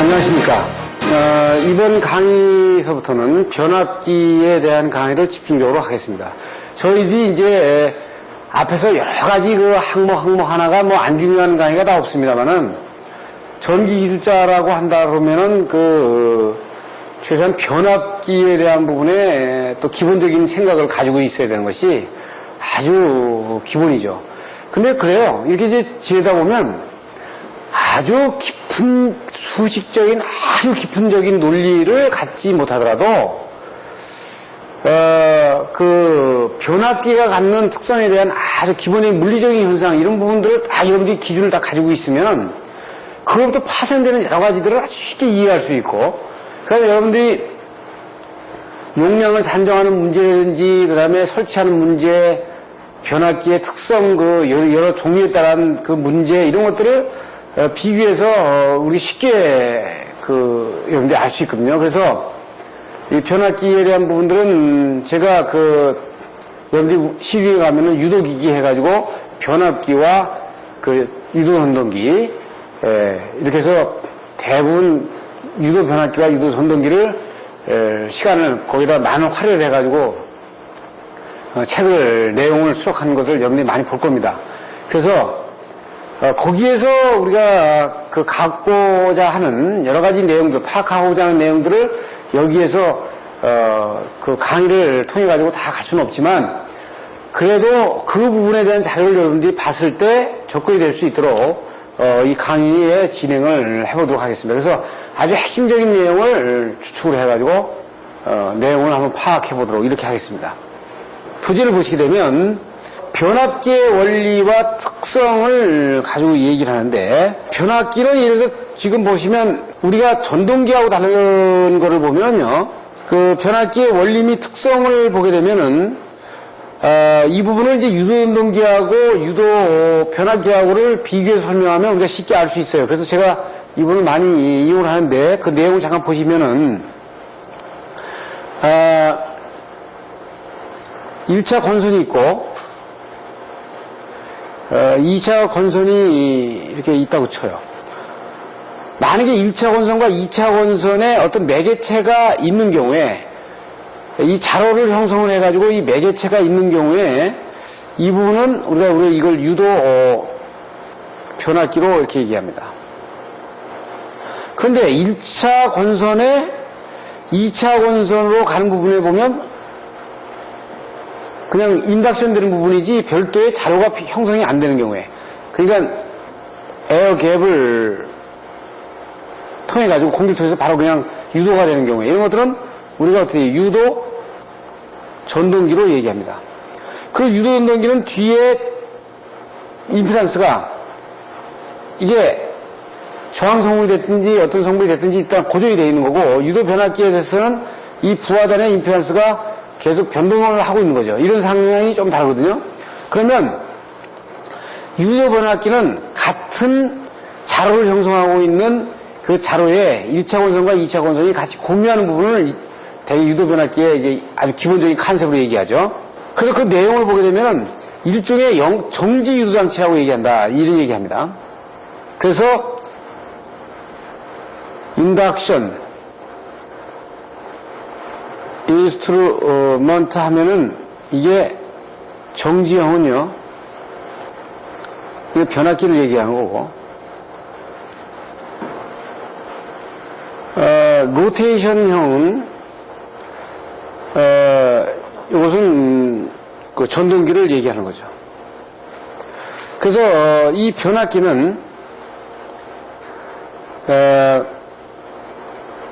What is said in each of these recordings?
안녕하십니까. 이번 강의서부터는 변압기에 대한 강의를 집중적으로 하겠습니다. 저희들이 이제 앞에서 여러 가지 그 항목 하나가 뭐 안 중요한 강의가 다 없습니다만은 전기기술자라고 한다 그러면은 최소한 변압기에 대한 부분에 또 기본적인 생각을 가지고 있어야 되는 것이 아주 기본이죠. 근데 그래요. 이렇게 이제 지내다 보면 아주 깊은 수식적인 아주 깊은적인 논리를 갖지 못하더라도 변압기가 갖는 특성에 대한 아주 기본적인 물리적인 현상 이런 부분들을 다 여러분들이 기준을 다 가지고 있으면 그것부터 파생되는 여러 가지들을 아주 쉽게 이해할 수 있고 그다음에 여러분들이 용량을 산정하는 문제든지 그다음에 설치하는 문제 변압기의 특성 여러 종류에 따른 그 문제 이런 것들을 비교해서 우리 쉽게 여러분들이 알 수 있거든요. 그래서 이 변압기에 대한 부분들은 제가 여러분들이 시중에 가면은 유도기기 해가지고 변압기와 유도전동기 이렇게 해서 대부분 유도 변압기와 유도 전동기를 시간을 거기다 많은 활용을 해가지고 내용을 수록하는 것을 여러분들이 많이 볼 겁니다. 그래서 거기에서 우리가 갖고자 하는 여러 가지 내용들, 파악하고자 하는 내용들을 여기에서 강의를 통해 가지고 다 갈 수는 없지만 그래도 그 부분에 대한 자료를 여러분들이 봤을 때 접근이 될 수 있도록 이 강의의 진행을 해보도록 하겠습니다. 그래서 아주 핵심적인 내용을 추측을 해가지고 내용을 한번 파악해 보도록 이렇게 하겠습니다. 표지를 보시게 되면 변압기의 원리와 특성을 가지고 얘기를 하는데 변압기는 예를 들어서 지금 보시면 우리가 전동기하고 다른 거를 보면요 그 변압기의 원리 및 특성을 보게 되면은 이 부분을 이제 유도전동기하고 유도 변압기하고를 비교해서 설명하면 우리가 쉽게 알 수 있어요. 그래서 제가 이 부분을 많이 이용을 하는데 그 내용을 잠깐 보시면은 1차 건선이 있고 2차 건선이 이렇게 있다고 쳐요. 만약에 1차 건선과 2차 건선에 어떤 매개체가 있는 경우에 이 자로를 형성을 해가지고 이 매개체가 있는 경우에 이 부분은 우리가 이걸 유도 변압기로 이렇게 얘기합니다. 그런데 1차 건선에 2차 건선으로 가는 부분에 보면 그냥 인덕션 되는 부분이지 별도의 자로가 형성이 안 되는 경우에 그러니까 에어 갭을 통해 가지고 공기를 통해서 바로 그냥 유도가 되는 경우에 이런 것들은 우리가 어떻게 유도 전동기로 얘기합니다. 그 유도 전동기는 뒤에 임피던스가 이게 저항 성분이 됐든지 어떤 성분이 됐든지 일단 고정이 되어 있는 거고 유도 변압기에 대해서는 이 부하단의 임피던스가 계속 변동을 하고 있는 거죠. 이런 상황이 좀 다르거든요. 그러면 유도 변압기는 같은 자로를 형성하고 있는 그 자로에 1차 건선과 2차 건선이 같이 공유하는 부분을 대개 유도 변압기의 이제 아주 기본적인 컨셉으로 얘기하죠. 그래서 그 내용을 보게 되면 일종의 정지 유도 장치라고 얘기한다. 이런 얘기합니다. 그래서 인덕션 인스트루먼트 하면은 이게 정지형은요 이게 변압기를 얘기하는 거고 로테이션형은 이것은 그 전동기를 얘기하는 거죠. 그래서 이 변압기는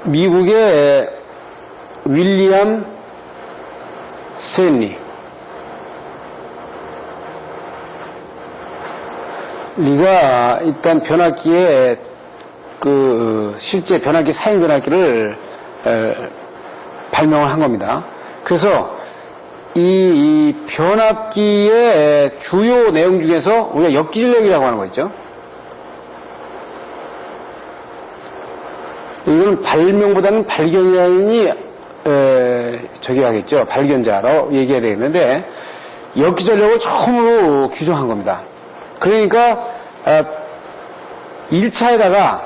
미국의 윌리엄 스탠리가 일단 변압기에 실제 변압기 사용 변압기를 발명을 한 겁니다. 그래서 이 변압기의 주요 내용 중에서 우리가 역기질력이라고 하는 거 있죠. 이건 발명보다는 발견자인이 저기 하겠죠. 발견자로 얘기해야 되겠는데 역기전력을 처음으로 규정한 겁니다. 그러니까 1차에다가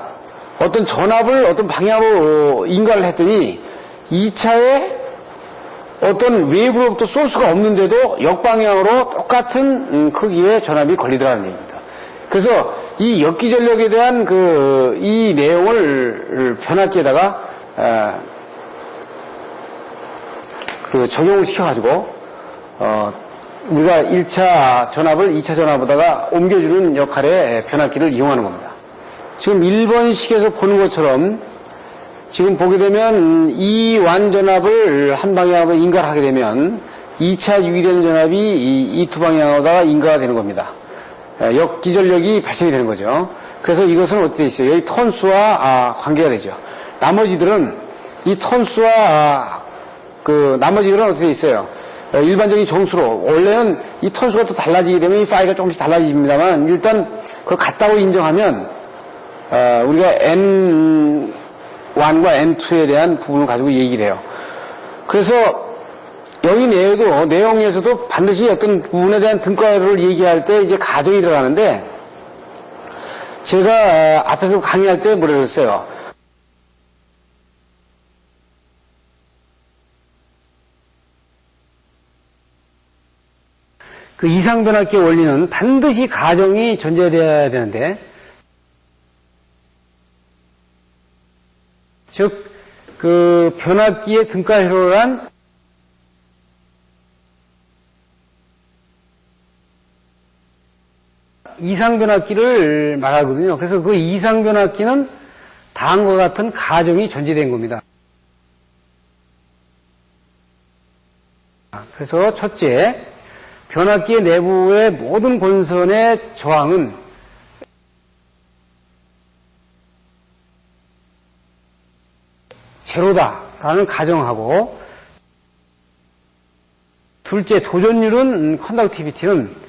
어떤 전압을 어떤 방향으로 인가를 했더니 2차에 어떤 외부로부터 소스가 없는데도 역방향으로 똑같은 크기의 전압이 걸리더라는 얘기입니다. 그래서 이 역기전력에 대한 이 내용을 변압기에다가 적용을 시켜가지고 우리가 1차 전압을 2차 전압에다가 옮겨주는 역할의 변압기를 이용하는 겁니다. 지금 1번식에서 보는 것처럼 지금 보게 되면 이 완전압을 한 방향으로 인가를 하게 되면 2차 유기된 전압이 이 두 방향으로다가 인가가 되는 겁니다. 역기전력이 발생이 되는 거죠. 그래서 이것은 어떻게 되어 있어요? 여기 턴수와 관계가 되죠. 나머지들은 이 턴수와 나머지들은 어떻게 되어 있어요? 일반적인 정수로 원래는 이 턴수가 또 달라지게 되면 이 파이가 조금씩 달라집니다만 일단 그걸 같다고 인정하면 우리가 N1과 N2에 대한 부분을 가지고 얘기를 해요. 그래서 여기 내용에서도 반드시 어떤 부분에 대한 등가를 얘기할 때 이제 가정이 들어가는데 제가 앞에서 강의할 때 뭐라 그랬어요? 그 이상변압기 원리는 반드시 가정이 존재되어야 되는데, 즉, 그 변압기의 등가회로란 이상변압기를 말하거든요. 그래서 그 이상변압기는 다음과 같은 가정이 존재된 겁니다. 그래서 첫째, 변압기의 내부의 모든 권선의 저항은 제로다라는 가정하고, 둘째, 도전율은 컨덕티비티는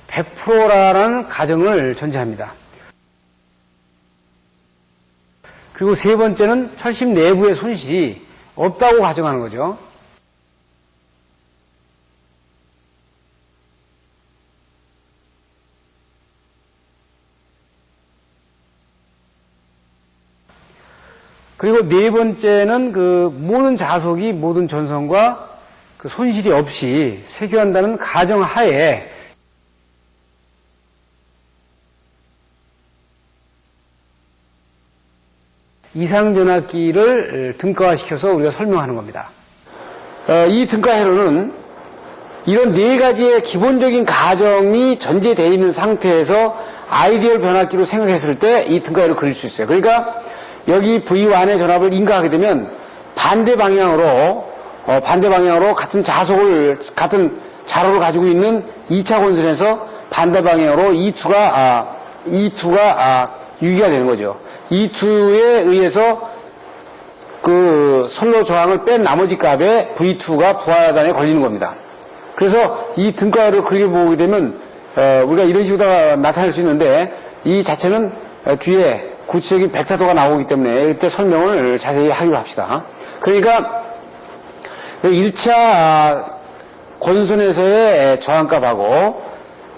100%라는 가정을 전제합니다. 그리고 세 번째는 철심 내부의 손실이 없다고 가정하는 거죠. 그리고 네 번째는 그 모든 자속이 모든 전선과 그 손실이 없이 쇄교한다는 가정하에 이상변압기를 등가화시켜서 우리가 설명하는 겁니다. 이 등가회로는 이런 네 가지의 기본적인 가정이 전제되어 있는 상태에서 아이디얼 변압기로 생각했을 때 이 등가회로를 그릴 수 있어요. 그러니까 여기 V1의 전압을 인가하게 되면 반대 방향으로 같은 같은 자로를 가지고 있는 2차 권선에서 반대 방향으로 E2가 유기가 되는 거죠. E2에 의해서 그 선로 저항을 뺀 나머지 값에 V2가 부하단에 걸리는 겁니다. 그래서 이 등가를 그렇게 보게 되면 우리가 이런 식으로 나타낼 수 있는데 이 자체는 뒤에 구체적인 벡터도가 나오기 때문에 이때 설명을 자세히 하기로 합시다. 그러니까 1차 권선에서의 저항값하고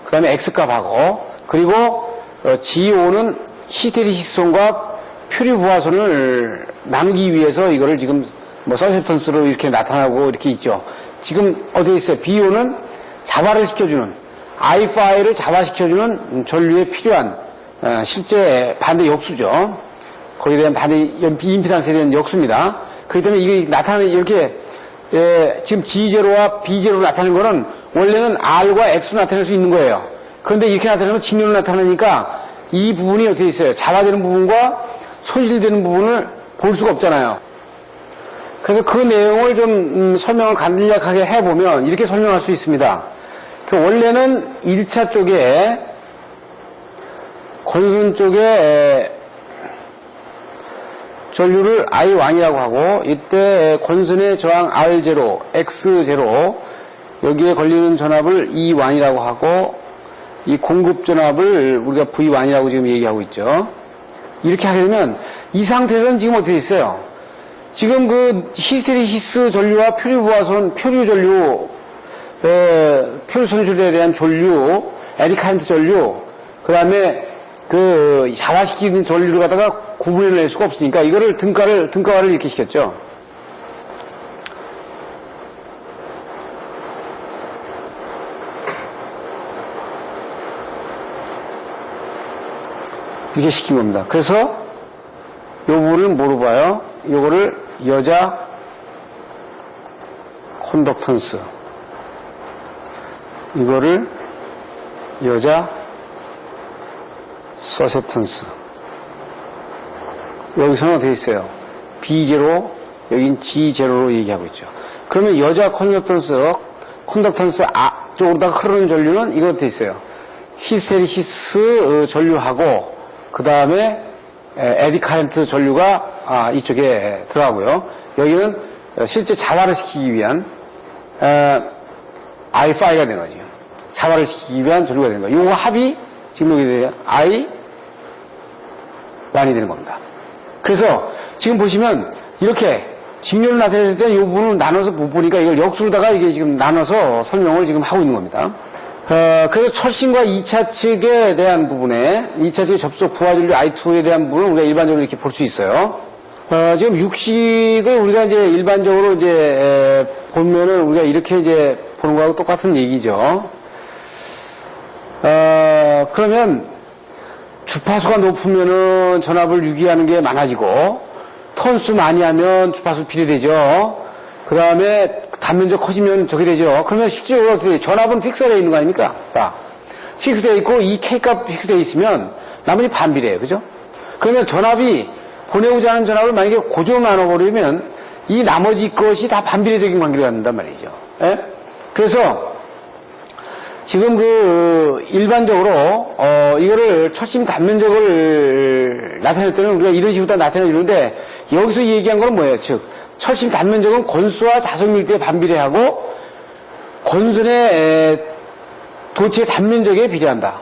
그 다음에 X값하고 그리고 G5는 히스테리시스손과 표류부하손을 나누기 위해서 이거를 지금 서세턴스로 이렇게 나타나고 이렇게 있죠. 지금 어디에 있어요? B5는 자화를 시켜주는 I5를 자화시켜주는 전류에 필요한 실제 반대 역수죠. 거기에 대한 반대 임피던스에 대한 역수입니다. 그렇기 때문에 이게 나타나는 이렇게 지금 G0와 B0로 나타나는 거는 원래는 R과 X로 나타낼 수 있는 거예요. 그런데 이렇게 나타나면 직렬로 나타나니까 이 부분이 어떻게 있어요? 자화되는 부분과 손실되는 부분을 볼 수가 없잖아요. 그래서 그 내용을 좀 설명을 간략하게 해보면 이렇게 설명할 수 있습니다. 원래는 1차 쪽에 권선 쪽에 전류를 I1이라고 하고 이때 권선의 저항 R0, X0 여기에 걸리는 전압을 E1이라고 하고 이 공급 전압을 우리가 V1이라고 지금 얘기하고 있죠. 이렇게 하게 되면 이 상태에서는 지금 어떻게 있어요? 지금 그 히스테리시스 전류와 표류부하손, 표류 전류, 표류 손실에 대한 전류, 에디 카렌트 전류, 그 다음에 그 자화시키는 전류를 갖다가 구분해낼 수가 없으니까 이거를 등가화를 이렇게 시켰죠. 이렇게 시킨 겁니다. 그래서 요 부분을 뭐로 봐요? 요거를 여자 콘덕턴스, 이거를 여자 서셉턴스. 여기서는 어떻게 있어요? B0, 여긴 G0로 얘기하고 있죠. 그러면 여자 콘덕턴스 쪽으로다가 흐르는 전류는 이거 어떻게 있어요? 히스테리시스 전류하고 그 다음에 에디 카렌트 전류가 이쪽에 들어가고요. 여기는 실제 자화를 시키기 위한 I5가 되는 거죠. 자화를 시키기 위한 전류가 되는 거예요. 요거 합이 지금 여기 돼요. I1이 되는 겁니다. 그래서 지금 보시면 이렇게 직렬을 나타냈을 때 이 부분을 나눠서 못 보니까 이걸 역수로다가 이게 지금 나눠서 설명을 지금 하고 있는 겁니다. 그래서 철심과 2차 측에 대한 부분에 2차 측의 접속 부하 전류 I2에 대한 부분을 우리가 일반적으로 이렇게 볼 수 있어요. 지금 육식을 우리가 이제 일반적으로 이제 보면은 우리가 이렇게 이제 보는 거하고 똑같은 얘기죠. 그러면 주파수가 높으면은 전압을 유기하는 게 많아지고 턴수 많이 하면 주파수 비례되죠. 그 다음에 단면적 커지면 저게 되죠. 그러면 실제로 어떻게 전압은 픽스되어 있는 거 아닙니까? 딱 픽스되어 있고 이 K값 픽스되어 있으면 나머지 반비례해요. 그죠? 그러면 전압이 보내고자 하는 전압을 만약에 고정을 나눠버리면 이 나머지 것이 다 반비례적인 관계가 갖는단 말이죠. 예? 그래서 지금 일반적으로 이거를 철심 단면적을 나타낼 때는 우리가 이런 식으로 다 나타내주는데 여기서 얘기한 건 뭐예요? 즉 철심 단면적은 권수와 자석 밀도의 반비례하고 권선의 도체 단면적에 비례한다.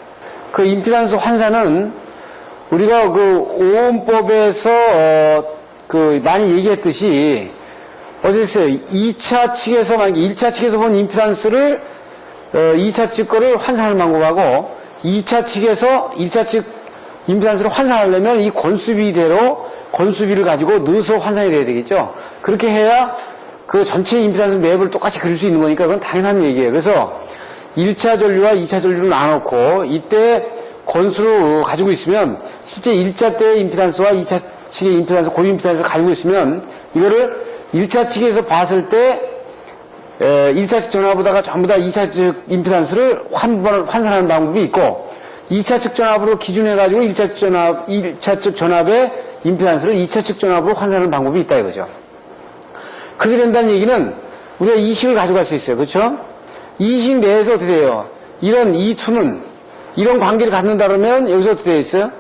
그 임피던스 환산은 우리가 오음법에서 많이 얘기했듯이 어쨌어요. 2차 측에서 만약에 1차 측에서 본 임피던스를 2차 측 거를 환산하는 방법하고 2차 측에서 1차 측 임피던스를 환산하려면 이 권수비대로 권수비를 가지고 넣어서 환산이 돼야 되겠죠. 그렇게 해야 그 전체 임피던스 맵을 똑같이 그릴 수 있는 거니까 그건 당연한 얘기예요. 그래서 1차 전류와 2차 전류를 나눠놓고 이때 권수를 가지고 있으면 실제 1차 때의 임피던스와 2차 측의 임피던스, 고유 임피던스를 가지고 있으면 이거를 1차 측에서 봤을 때 1차 측 전압보다가 전부 다 2차 측 임피던스를 환산하는 방법이 있고 2차 측 전압으로 기준해가지고 1차 측 전압의 임피던스를 2차 측 전압으로 환산하는 방법이 있다 이거죠. 그렇게 된다는 얘기는 우리가 이식을 가져갈 수 있어요. 그렇죠? 이식 내에서 어떻게 돼요? 이런 E2는 이런 관계를 갖는다 그러면 여기서 어떻게 되어 있어요?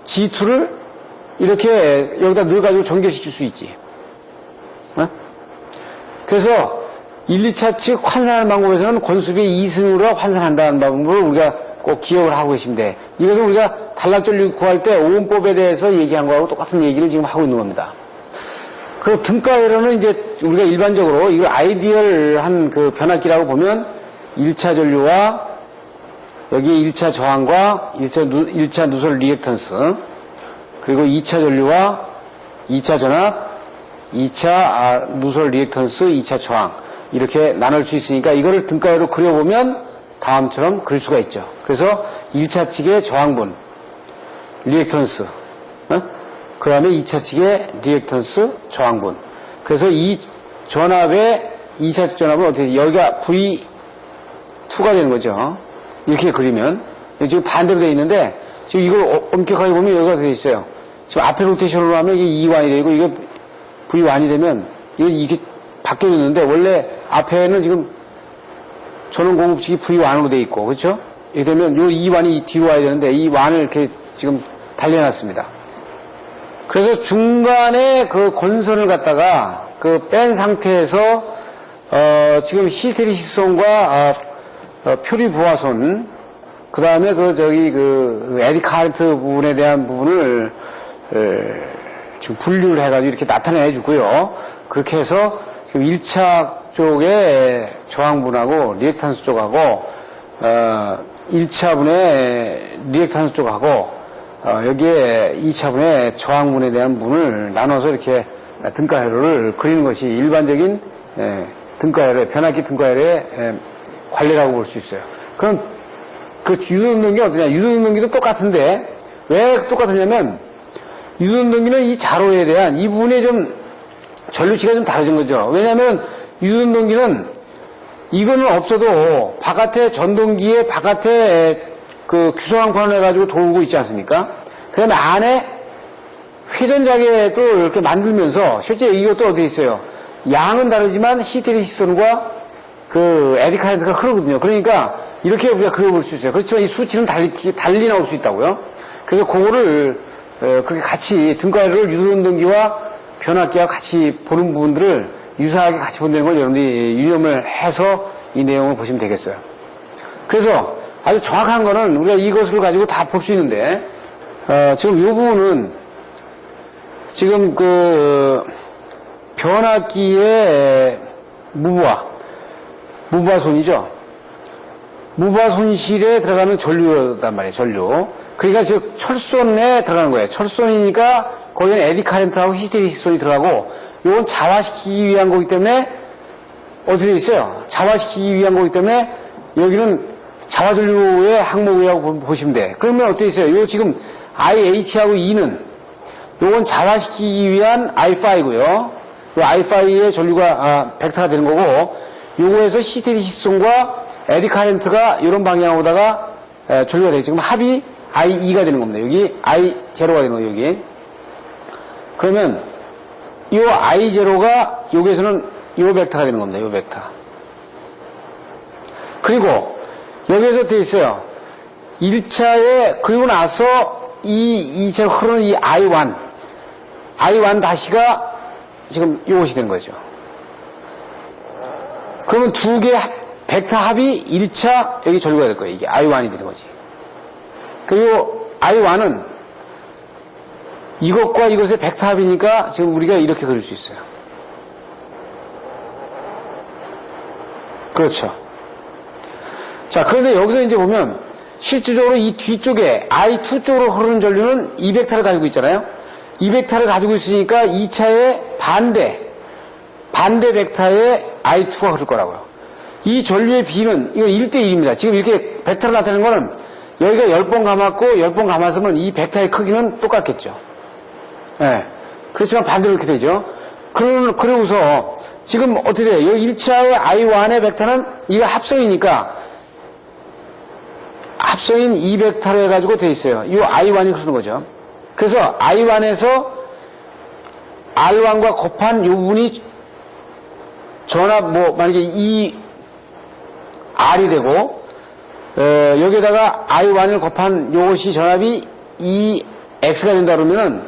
G2를 이렇게 여기다 넣어가지고 전개시킬 수 있지. 어? 그래서 1, 2차 측 환산하는 방법에서는 권수비의 2승으로 환산한다는 방법을 우리가 꼭 기억을 하고 계시면 돼. 이것은 우리가 단락전류 구할 때 오음법에 대해서 얘기한 거하고 똑같은 얘기를 지금 하고 있는 겁니다. 그 등가회로는 이제 우리가 일반적으로 이걸 아이디얼한 그 변압기라고 보면 1차 전류와 여기 1차 저항과 1차 누설 리액턴스 그리고 2차 전류와 2차 전압 2차 누설 리액턴스 2차 저항 이렇게 나눌 수 있으니까 이거를 등가회로 그려보면 다음처럼 그릴 수가 있죠. 그래서 1차 측의 저항분 리액턴스 그 다음에 2차 측의 리액턴스 저항분 그래서 이 전압의 2차 측 전압은 어떻게 되지? 여기가 V2가 되는 거죠. 이렇게 그리면 지금 반대로 되어 있는데 지금 이걸 엄격하게 보면 여기가 되어 있어요. 지금 앞에 로테이션으로 하면 이게 E1이 되고 이게 V1이 되면 이게 바뀌어졌는데 원래 앞에는 지금 전원 공급식이 V1으로 되어 있고 그렇죠? 이렇게 되면 요 E1이 뒤로 와야 되는데 이 1을 이렇게 지금 달려놨습니다. 그래서 중간에 그 건선을 갖다가 그 뺀 상태에서 지금 히스테리시스손과 표리 부하손 그 다음에 그 에디 카렌트 부분에 대한 부분을 지금 분류를 해가지고 이렇게 나타내 주고요. 그렇게 해서 지금 1차 쪽에 저항분하고 리액탄스 쪽하고 1차분의 리액탄스 쪽하고 여기에 2차분의 저항문에 대한 문을 나눠서 이렇게 등가회로를 그리는 것이 일반적인 등가회로, 변압기 등가회로의 관리라고 볼 수 있어요. 그럼 그 유도운동기 어떠냐? 유도운동기도 똑같은데 왜 똑같으냐면 유도운동기는 이 자로에 대한 이 부분에 좀 전류치가 좀 다르진 거죠. 왜냐하면 유도운동기는 이거는 없어도 바깥에 전동기에 바깥에 그 규소광판을 해가지고 돌고 있지 않습니까? 그 다음에 안에 회전자계도 이렇게 만들면서 실제 이것도 어디 있어요? 양은 다르지만 히스테리시스톤과 그 에디 카렌트가 흐르거든요. 그러니까 이렇게 우리가 그려볼 수 있어요. 그렇지만 이 수치는 달리 나올 수 있다고요. 그래서 그거를 그렇게 같이 등가회로를 유도운동기와 변압기와 같이 보는 부분들을 유사하게 같이 본다는 걸 여러분들이 유념을 해서 이 내용을 보시면 되겠어요. 그래서 아주 정확한 거는 우리가 이것을 가지고 다 볼 수 있는데 지금 이 부분은 지금 그 변압기의 무부하손이죠. 무부하손실에 들어가는 전류단 말이에요. 전류. 그러니까 즉 철손에 들어가는 거예요. 철손이니까 거기는 에디 카렌트하고 히스테리시스톤이 들어가고 이건 자화시키기 위한 거기 때문에 어떻게 있어요? 자화시키기 위한 거기 때문에 여기는 자화전류의 항목이라고 보시면 돼. 그러면 어떻게 있어요? 요 지금 IH하고 E는 요건 자화시키기 위한 I5고요. 요 I5의 전류가 벡터가 되는 거고 요거에서 히스테리시스톤과 에디 카렌트가 이런 방향으로다가 전류가 되죠. 지금 합이 I2가 되는 겁니다. 여기 I0가 되는 거예요. 여기. 그러면 이 I0가 여기에서는 요 벡터가 되는 겁니다. 요 벡터. 그리고 여기에서 되어 있어요. 1차에 그리고 나서 이 2차로 흐르는 이 I1 다시가 지금 이것이 되는 거죠. 그러면 두 개 벡터 합이 1차 여기 전류가 될 거예요. 이게 I1이 되는 거지. 그리고 I1은 이것과 이것의 벡터 합이니까 지금 우리가 이렇게 그릴 수 있어요. 그렇죠. 자, 그런데 여기서 이제 보면 실질적으로 이 뒤쪽에 I2 쪽으로 흐르는 전류는 이 벡터를 가지고 있잖아요. 이 벡터를 가지고 있으니까 2차의 반대 벡터에 I2가 흐를 거라고요. 이 전류의 비는 이거 1대1입니다. 지금 이렇게 벡터를 나타내는 거는 여기가 10번 감았고 10번 감았으면 이 벡터의 크기는 똑같겠죠. 예. 그렇지만 반대로 이렇게 되죠. 그러고서 지금 어떻게 돼요? 여기 1차의 I1의 벡터는 이거 합성이니까 합성인 2벡터로 해가지고 돼 있어요. 이 I1이 흐르는 거죠. 그래서 I1에서 R1과 곱한 이 부분이 전압, 만약에 이 R이 되고, 여기에다가 I1을 곱한 이것이 전압이 이 X가 된다 그러면은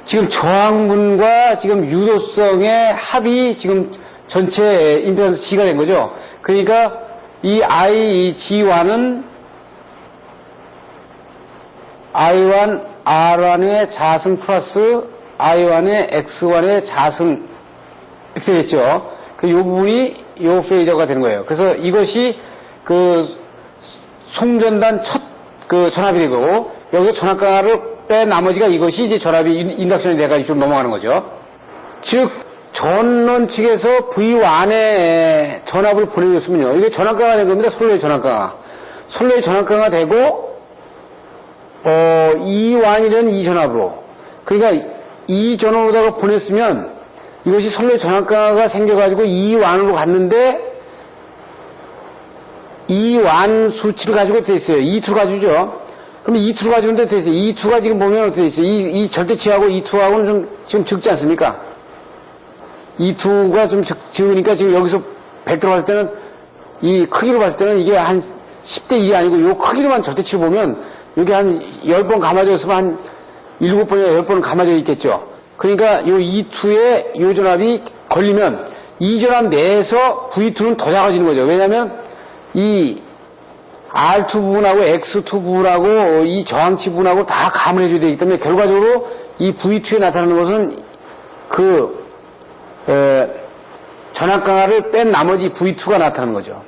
지금 저항문과 지금 유도성의 합이 지금 전체 임피던스 G가 된 거죠. 그러니까 이 IG1은 I1 R1의 자승 플러스 I1의 X1의 자승 이렇게 되겠죠. 이 부분이 요 페이저가 되는 거예요. 그래서 이것이 그 송전단 첫 그 전압이 되고 여기서 전압 강화를 뺀 나머지가 이것이 이제 전압이 인덕션이 돼가지고 좀 넘어가는 거죠. 즉 전원 측에서 V1에 전압을 보내줬으면요. 이게 전압 강화 된 겁니다. 솔로의 전압 강화. 솔로의 전압 강화 되고 E1이라는 이 전압으로. 그러니까 이 전압으로다가 보냈으면 이것이 솔로의 전압 강화가 생겨가지고 E1으로 갔는데 E1 수치를 가지고 돼 있어요. E2를 가지고죠. 그럼 E2를 가지고는 돼 있어요. E2가 지금 보면 어떻게 돼 있어요? 이 절대치하고 E2하고는 좀 지금 적지 않습니까? E2가 좀 적으니까 지금 여기서 벡터로 봤을 때는 이 크기로 봤을 때는 이게 한 10대 2이 아니고 요 크기로만 절대치를 보면 여기 한 10번 감아져 있으면 한 7번이나 10번은 감아져 있겠죠. 그러니까 요 E2에 요 전압이 걸리면 이 전압 내에서 V2는 더 작아지는 거죠. 왜냐하면 이 R2 부분하고 X2 부분하고 이 저항치 부분하고 다 감을 해줘야 되기 때문에 결과적으로 이 V2에 나타나는 것은 그 전압 강화를 뺀 나머지 V2가 나타나는 거죠.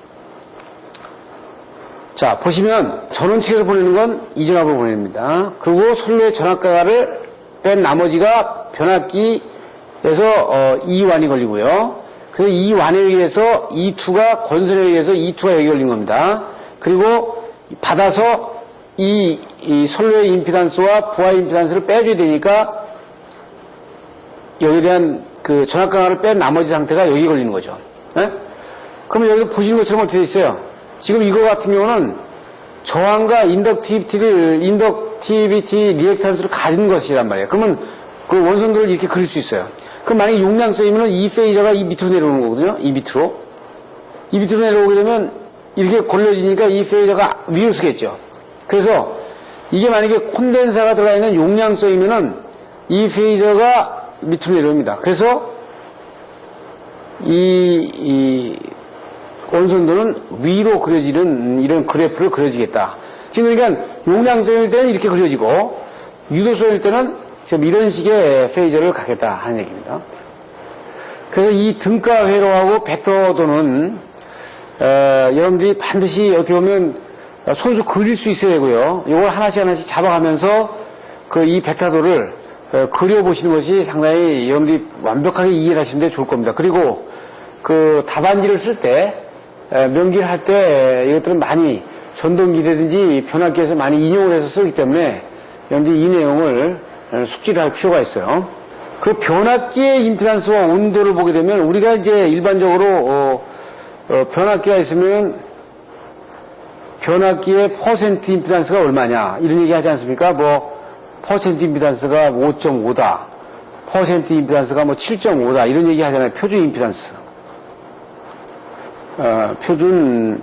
자, 보시면 전원 측에서 보내는 건 이 전압으로 보냅니다. 그리고 선로의 전압가를 뺀 나머지가 변압기에서 이 완이 걸리고요. 그래서 이 완에 의해서 E2가 권선에 의해서 E2가 여기 걸린 겁니다. 그리고 받아서 이 선로의 임피단스와 부하 임피단스를 빼줘야 되니까 여기에 대한 그 전압 강화를 뺀 나머지 상태가 여기 걸리는 거죠. 네? 그러면 여기 보시는 것처럼 어떻게 돼 있어요? 지금 이거 같은 경우는 저항과 인덕티비티 리액탄스를 가진 것이란 말이에요. 그러면 그 원선도를 이렇게 그릴 수 있어요. 그럼 만약에 용량 쏘이면은 이 페이저가 이 밑으로 내려오는 거거든요. 이 밑으로. 이 밑으로 내려오게 되면 이렇게 골려지니까 이 페이저가 위로 서겠죠. 그래서 이게 만약에 콘덴사가 들어가 있는 용량 쏘이면은 이 페이저가 밑으로 내려옵니다. 그래서 이 원선도는 위로 그려지는 이런 그래프를 그려주겠다. 지금 그러니까 용량 쏘일 때는 이렇게 그려지고 유도 쏘일 때는 지금 이런 식의 페이저를 갖겠다 하는 얘기입니다. 그래서 이 등가 회로하고 벡터도는 여러분들이 반드시 어떻게 보면 손수 그릴 수 있어야 되고요. 이걸 하나씩 잡아가면서 그 이 벡터도를 그려보시는 것이 상당히 여러분들이 완벽하게 이해를 하시는데 좋을 겁니다. 그리고 그 답안지를 쓸 때 명기를 할 때 이것들은 많이 전동기라든지 변압기에서 많이 인용을 해서 쓰기 때문에 여러분들이 이 내용을 숙지를 할 필요가 있어요. 그 변압기의 임피단스와 온도를 보게 되면 우리가 이제 일반적으로 변압기가 있으면 변압기의 퍼센트 임피단스가 얼마냐 이런 얘기 하지 않습니까? 뭐 퍼센트 임피단스가 5.5다, 퍼센트 임피단스가 뭐 7.5다 이런 얘기 하잖아요. 표준 임피단스. 표준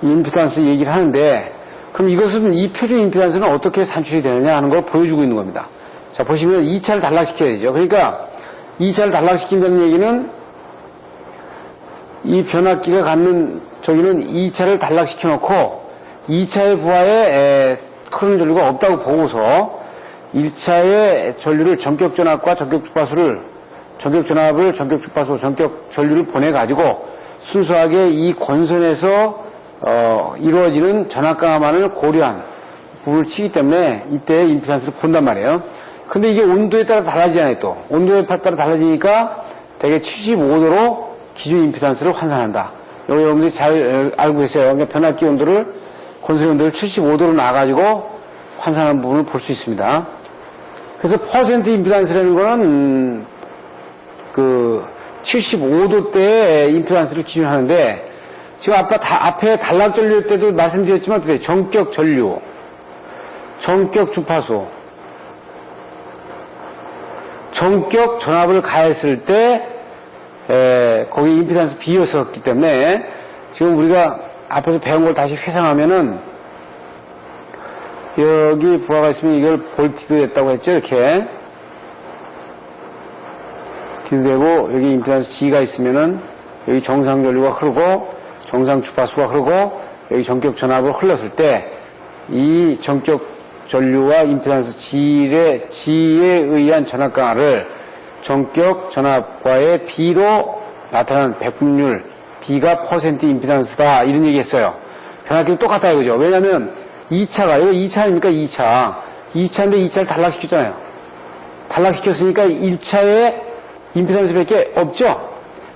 임피단스 얘기를 하는데 그럼 이것은 이 표준 임피단스는 어떻게 산출이 되느냐 하는 걸 보여주고 있는 겁니다. 자, 보시면 2차를 단락시켜야 되죠. 그러니까 2차를 단락시킨다는 얘기는 이 변압기가 갖는 저기는 2차를 단락시켜 놓고 2차의 부하에 큰 전류가 없다고 보고서 1차의 전류를 전격 전압과 전격 주파수를 전격 전압을 전격 주파수 전격 전류를 보내 가지고 순수하게 이 권선에서 이루어지는 전압 강화만을 고려한 부분을 치기 때문에 이때 임피단스를 본단 말이에요. 근데 이게 온도에 따라 달라지잖아요. 또 온도에 따라 달라지니까 대개 75도로 기준 임피단스를 환산한다. 여기 여러분들이 잘 알고 계세요. 그러니까 변압기 온도를 권선 온도를 75도로 놔가지고 환산하는 부분을 볼 수 있습니다. 그래서 퍼센트 임피단스라는 거는 그 75도대의 임피단스를 기준하는데 지금 앞에 단락 전류 때도 말씀드렸지만 어떻게 전격 전류, 전격 주파수, 전격 전압을 가했을 때 거기 임피단스 비였었기 때문에 지금 우리가 앞에서 배운 걸 다시 회상하면은 여기 부하가 있으면 이걸 볼티도 됐다고 했죠. 이렇게 디도되고 여기 임피단스 G가 있으면은 여기 정상 전류가 흐르고 정상 주파수가 흐르고 여기 전격 전압을 흘렀을 때 이 전격 전류와 임피단스 G에 의한 전압 강화를 전격 전압과의 B로 나타난 백분율 B가 퍼센트 임피단스다 이런 얘기 했어요. 변압기도 똑같다 이거죠. 왜냐하면 2차가 이거 2차 아닙니까? 2차인데 2차를 단락시켰잖아요. 단락시켰으니까 1차에 임피단스밖에 없죠.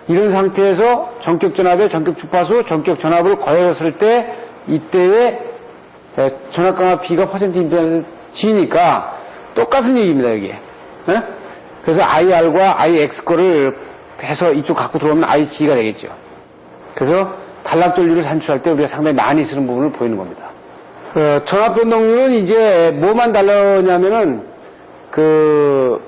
이런 상태에서 전격 전압에 전격 주파수, 전격 전압을 거했을 때 이때의 전압 강화 B가 퍼센트 임피단스 G니까 똑같은 얘기입니다. 여기에. 네? 그래서 IR과 IX 거를 해서 이쪽 갖고 들어오면 IG가 되겠죠. 그래서 단락 전류를 산출할 때 우리가 상당히 많이 쓰는 부분을 보이는 겁니다. 전압 변동률은 이제 뭐만 달라냐면은 그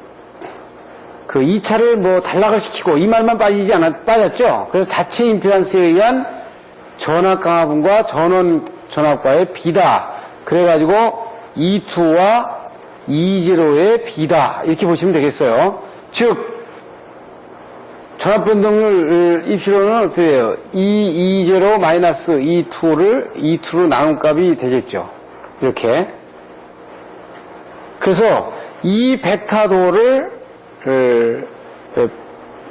2차를 뭐 단락을 시키고 이 말만 빠졌죠. 그래서 자체 임피단스에 의한 전압 강화분과 전원 전압과의 B다. 그래가지고 E2와 E0의 B다. 이렇게 보시면 되겠어요. 즉, 전압 변동률 E0는 어떻게 해요? E0 마이너스 E2로 나눈 값이 되겠죠. 이렇게. 그래서 이 벡터도를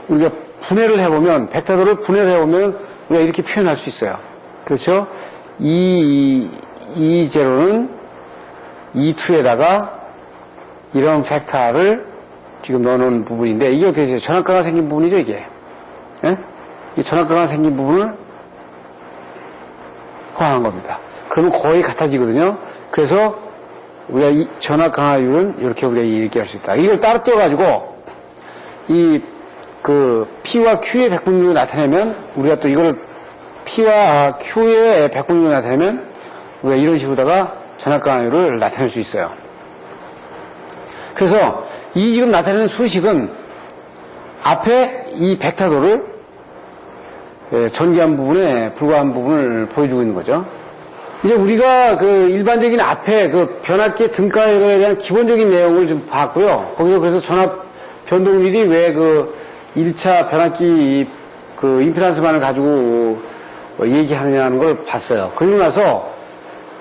우리가 분해를 해보면, 벡터도를 분해를 해보면 우리가 이렇게 표현할 수 있어요. 그렇죠? E0는 E2에다가 이런 벡터를 지금 넣어놓은 부분인데, 이게 어떻게 되죠? 전압가가 생긴 부분이죠, 이게. 예? 이 전압가가 생긴 부분을 포함한 겁니다. 그러면 거의 같아지거든요. 그래서 우리가 이 전압 강화율은 이렇게 우리가 얘기할 수 있다. 이걸 따로 떼어가지고 P와 Q의 백분율을 나타내면, 우리가 또 이걸 P와 Q의 백분율을 나타내면 우리가 이런 식으로다가 전압 강화율을 나타낼 수 있어요. 그래서 이 지금 나타내는 수식은 앞에 이 벡터도를 전개한 부분에 불과한 부분을 보여주고 있는 거죠. 이제 우리가 그 일반적인 앞에 그 변압기의 등가율에 대한 기본적인 내용을 좀 봤고요. 거기서 그래서 전압 변동률이 왜 그 1차 변압기 그 임피던스만을 가지고 얘기하느냐는 걸 봤어요. 그러고 나서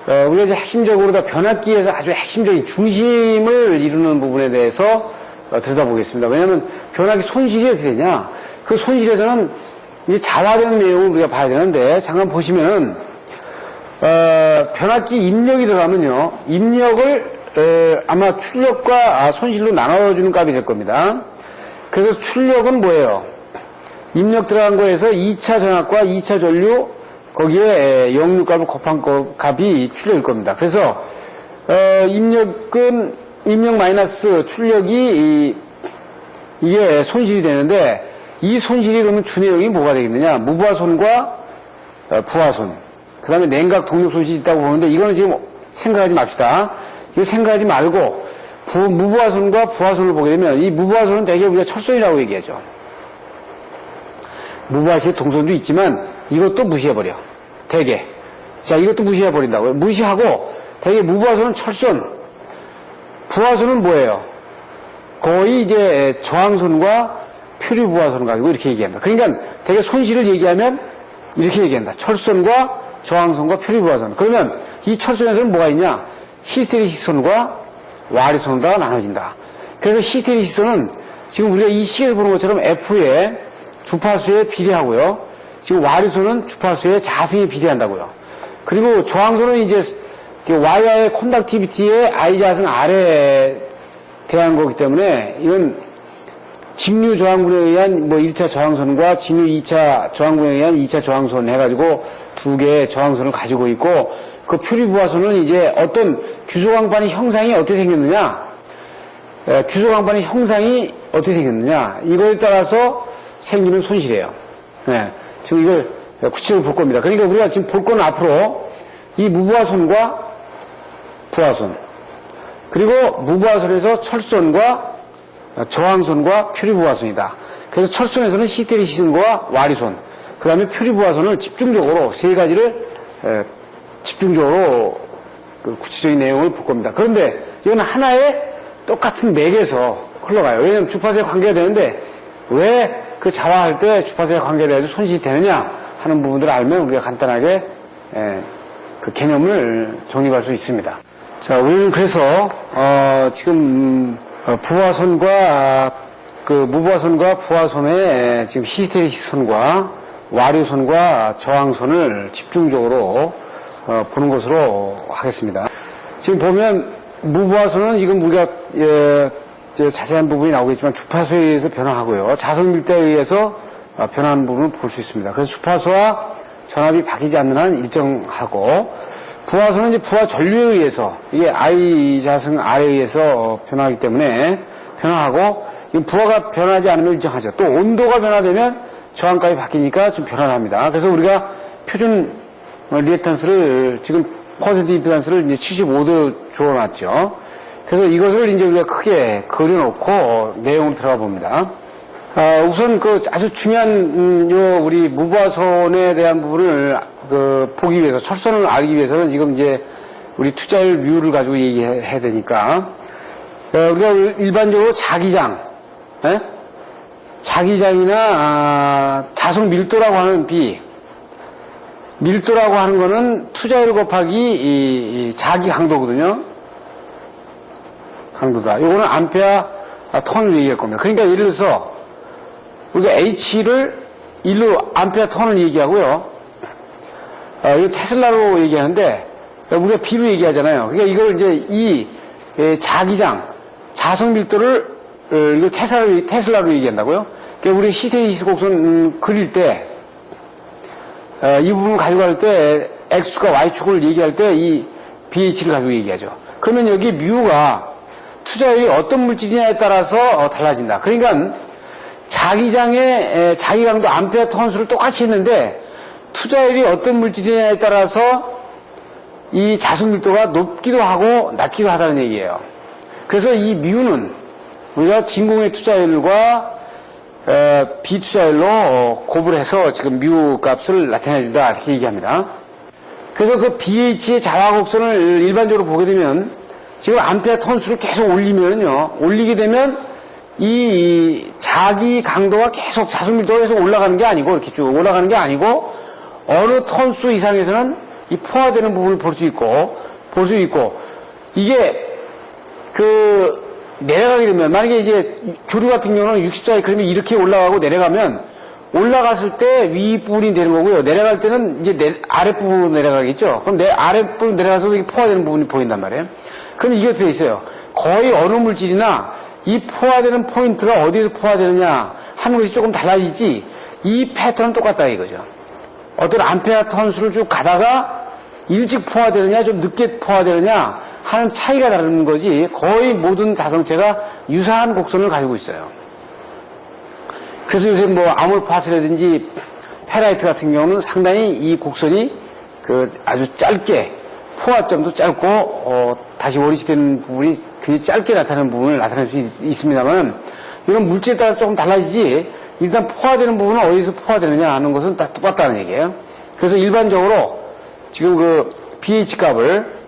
우리가 이제 핵심적으로 다 변압기에서 아주 핵심적인 중심을 이루는 부분에 대해서 들여다보겠습니다. 왜냐하면 변압기 손실이 어떻게 되냐? 그 손실에서는 이제 자화되는 내용을 우리가 봐야 되는데, 잠깐 보시면은 변압기 입력이 들어가면요, 입력을 아마 출력과 손실로 나눠주는 값이 될 겁니다. 그래서 출력은 뭐예요? 입력 들어간 거에서 2차 전압과 2차 전류, 거기에 역류값을 곱한 값이 출력일 겁니다. 그래서 입력은 입력 마이너스 출력이 이게 손실이 되는데, 이 손실이 그러면 주내역이 뭐가 되겠느냐? 무부하손과 부하손, 그 다음에 냉각 동력 손실이 있다고 보는데, 이거는 지금 생각하지 맙시다. 이거 생각하지 말고 무부하손과 부하손을 보게 되면, 이 무부하손은 대개 우리가 철손이라고 얘기하죠. 무부하손 동손도 있지만 이것도 무시해버려, 대개. 자, 이것도 무시해버린다고요. 무시하고 대개 무부하손은 철손, 부하손은 뭐예요? 거의 이제 저항손과 표류부하손을 가지고 이렇게 얘기합니다. 그러니까 대개 손실을 얘기하면 이렇게 얘기한다. 철손과 저항손과 표류부하손. 그러면 이 철손에서는 뭐가 있냐? 히스테리시손과 와리손으로 나눠진다. 그래서 히스테리시손은 지금 우리가 이 시계에서 보는 것처럼 F의 주파수에 비례하고요. 지금 와리손은 주파수에 자승에 비례한다고요. 그리고 저항손은 이제 와이어의 콘덕티비티의 I 자승 R에 대한 거기 때문에, 이건 직류 저항군에 의한 1차 저항선과 직류 2차 저항군에 의한 2차 저항선 해가지고 두 개의 저항선을 가지고 있고, 그 표류부하선은 이제 어떤 규소광반의 형상이 어떻게 생겼느냐, 규소광반의 형상이 어떻게 생겼느냐, 이거에 따라서 생기는 손실이에요. 네, 지금 이걸 구체적으로 볼 겁니다. 그러니까 우리가 지금 볼 건 앞으로 이 무부하선과 부하선, 그리고 무부하선에서 철선과 저항선과 표류부하선이다. 그래서 철선에서는 히스테리시손과 와리손, 그 다음에 표류부하선을 집중적으로 세 가지를 집중적으로 그 구체적인 내용을 볼 겁니다. 그런데 이건 하나의 똑같은 맥에서 흘러가요. 왜냐하면 주파수에 관계가 되는데, 왜 그 자화할 때 주파수에 관계돼서 손실이 되느냐 하는 부분들을 알면 우리가 간단하게 그 개념을 정립할 수 있습니다. 자, 우리는 그래서 지금 부하선과 그 무부하선과 부하선의 지금 히스테리시손과 와류선과 저항선을 집중적으로 보는 것으로 하겠습니다. 지금 보면 무부하선은 지금 우리가 자세한 부분이 나오겠지만 주파수에 의해서 변화하고요, 자선 밀대에 의해서 변화하는 부분을 볼 수 있습니다. 그래서 주파수와 전압이 바뀌지 않는 한 일정하고, 부하선은 이제 부하 전류에 의해서, 이게 I 자승 R에 의해서 변화하기 때문에 변화하고, 부하가 변하지 않으면 일정하죠. 또 온도가 변화되면 저항값이 바뀌니까 좀 변화를 합니다. 그래서 우리가 표준 리액탄스를 지금 퍼센트 임피던스를 이제 75도 주어놨죠. 그래서 이것을 이제 우리가 크게 그려놓고 내용으로 들어가 봅니다. 우선 그 아주 중요한 우리 무부하선에 대한 부분을 보기 위해서, 철선을 알기 위해서는 지금 이제 우리 투자율 뮤를 가지고 얘기해야 되니까, 우리가 일반적으로 자기장, 자기장이나 자손 밀도라고 하는 밀도라고 하는 거는 투자율 곱하기 이 자기 강도거든요. 강도다. 요거는 암페어 턴을 얘기할 겁니다. 그러니까 예를 들어서 우리가 H를 1로 암페어 턴을 얘기하고요, 이거 테슬라로 얘기하는데, 우리가 B로 얘기하잖아요. 그러니까 이걸 이제 이 자기장, 자석 밀도를, 이거 테슬라로 얘기한다고요? 그러니까 우리 히스테리시스 곡선 그릴 때, 이 부분을 가지고 할 때, X축과 Y축을 얘기할 때 이 BH를 가지고 얘기하죠. 그러면 여기 뮤가 투자율이 어떤 물질이냐에 따라서 달라진다. 그러니까 자기장의 자기강도 암페어 턴수를 똑같이 했는데 투자율이 어떤 물질이냐에 따라서 이 자석 밀도가 높기도 하고 낮기도 하다는 얘기예요. 그래서 이 뮤는 우리가 진공의 투자율과 비투자율로 곱을 해서 지금 뮤 값을 나타내준다 이렇게 얘기합니다. 그래서 그 BH의 자화곡선을 일반적으로 보게 되면 지금 암페어 턴수를 계속 올리면요, 올리게 되면 이 자기 강도가 계속 자석 밀도가 계속 올라가는 게 아니고 이렇게 쭉 올라가는 게 아니고 어느 턴수 이상에서는 이 포화되는 부분을 볼 수 있고 이게 그 내려가게 되면 만약에 이제 교류 같은 경우는 60사이클이면 이렇게 올라가고 내려가면 올라갔을 때 윗부분이 되는 거고요. 내려갈 때는 이제 아랫부분으로 내려가겠죠. 그럼 아랫부분 내려가서 이게 포화되는 부분이 보인단 말이에요. 그럼 이게 어떻게 있어요? 거의 어느 물질이나 이 포화되는 포인트가 어디에서 포화되느냐 하는 것이 조금 달라지지 이 패턴은 똑같다 이거죠. 어떤 암페어 턴수를 쭉 가다가 일찍 포화되느냐 좀 늦게 포화되느냐 하는 차이가 다른 거지 거의 모든 자성체가 유사한 곡선을 가지고 있어요. 그래서 요새 뭐 아몰파스라든지 페라이트 같은 경우는 상당히 이 곡선이 그 아주 짧게 포화점도 짧고 다시 원위치되는 부분이 굉장히 짧게 나타나는 부분을 나타낼 수 있습니다만 이런 물질에 따라 조금 달라지지 일단 포화되는 부분은 어디서 포화되느냐 하는 것은 다 똑같다는 얘기예요. 그래서 일반적으로 지금 그 pH 값을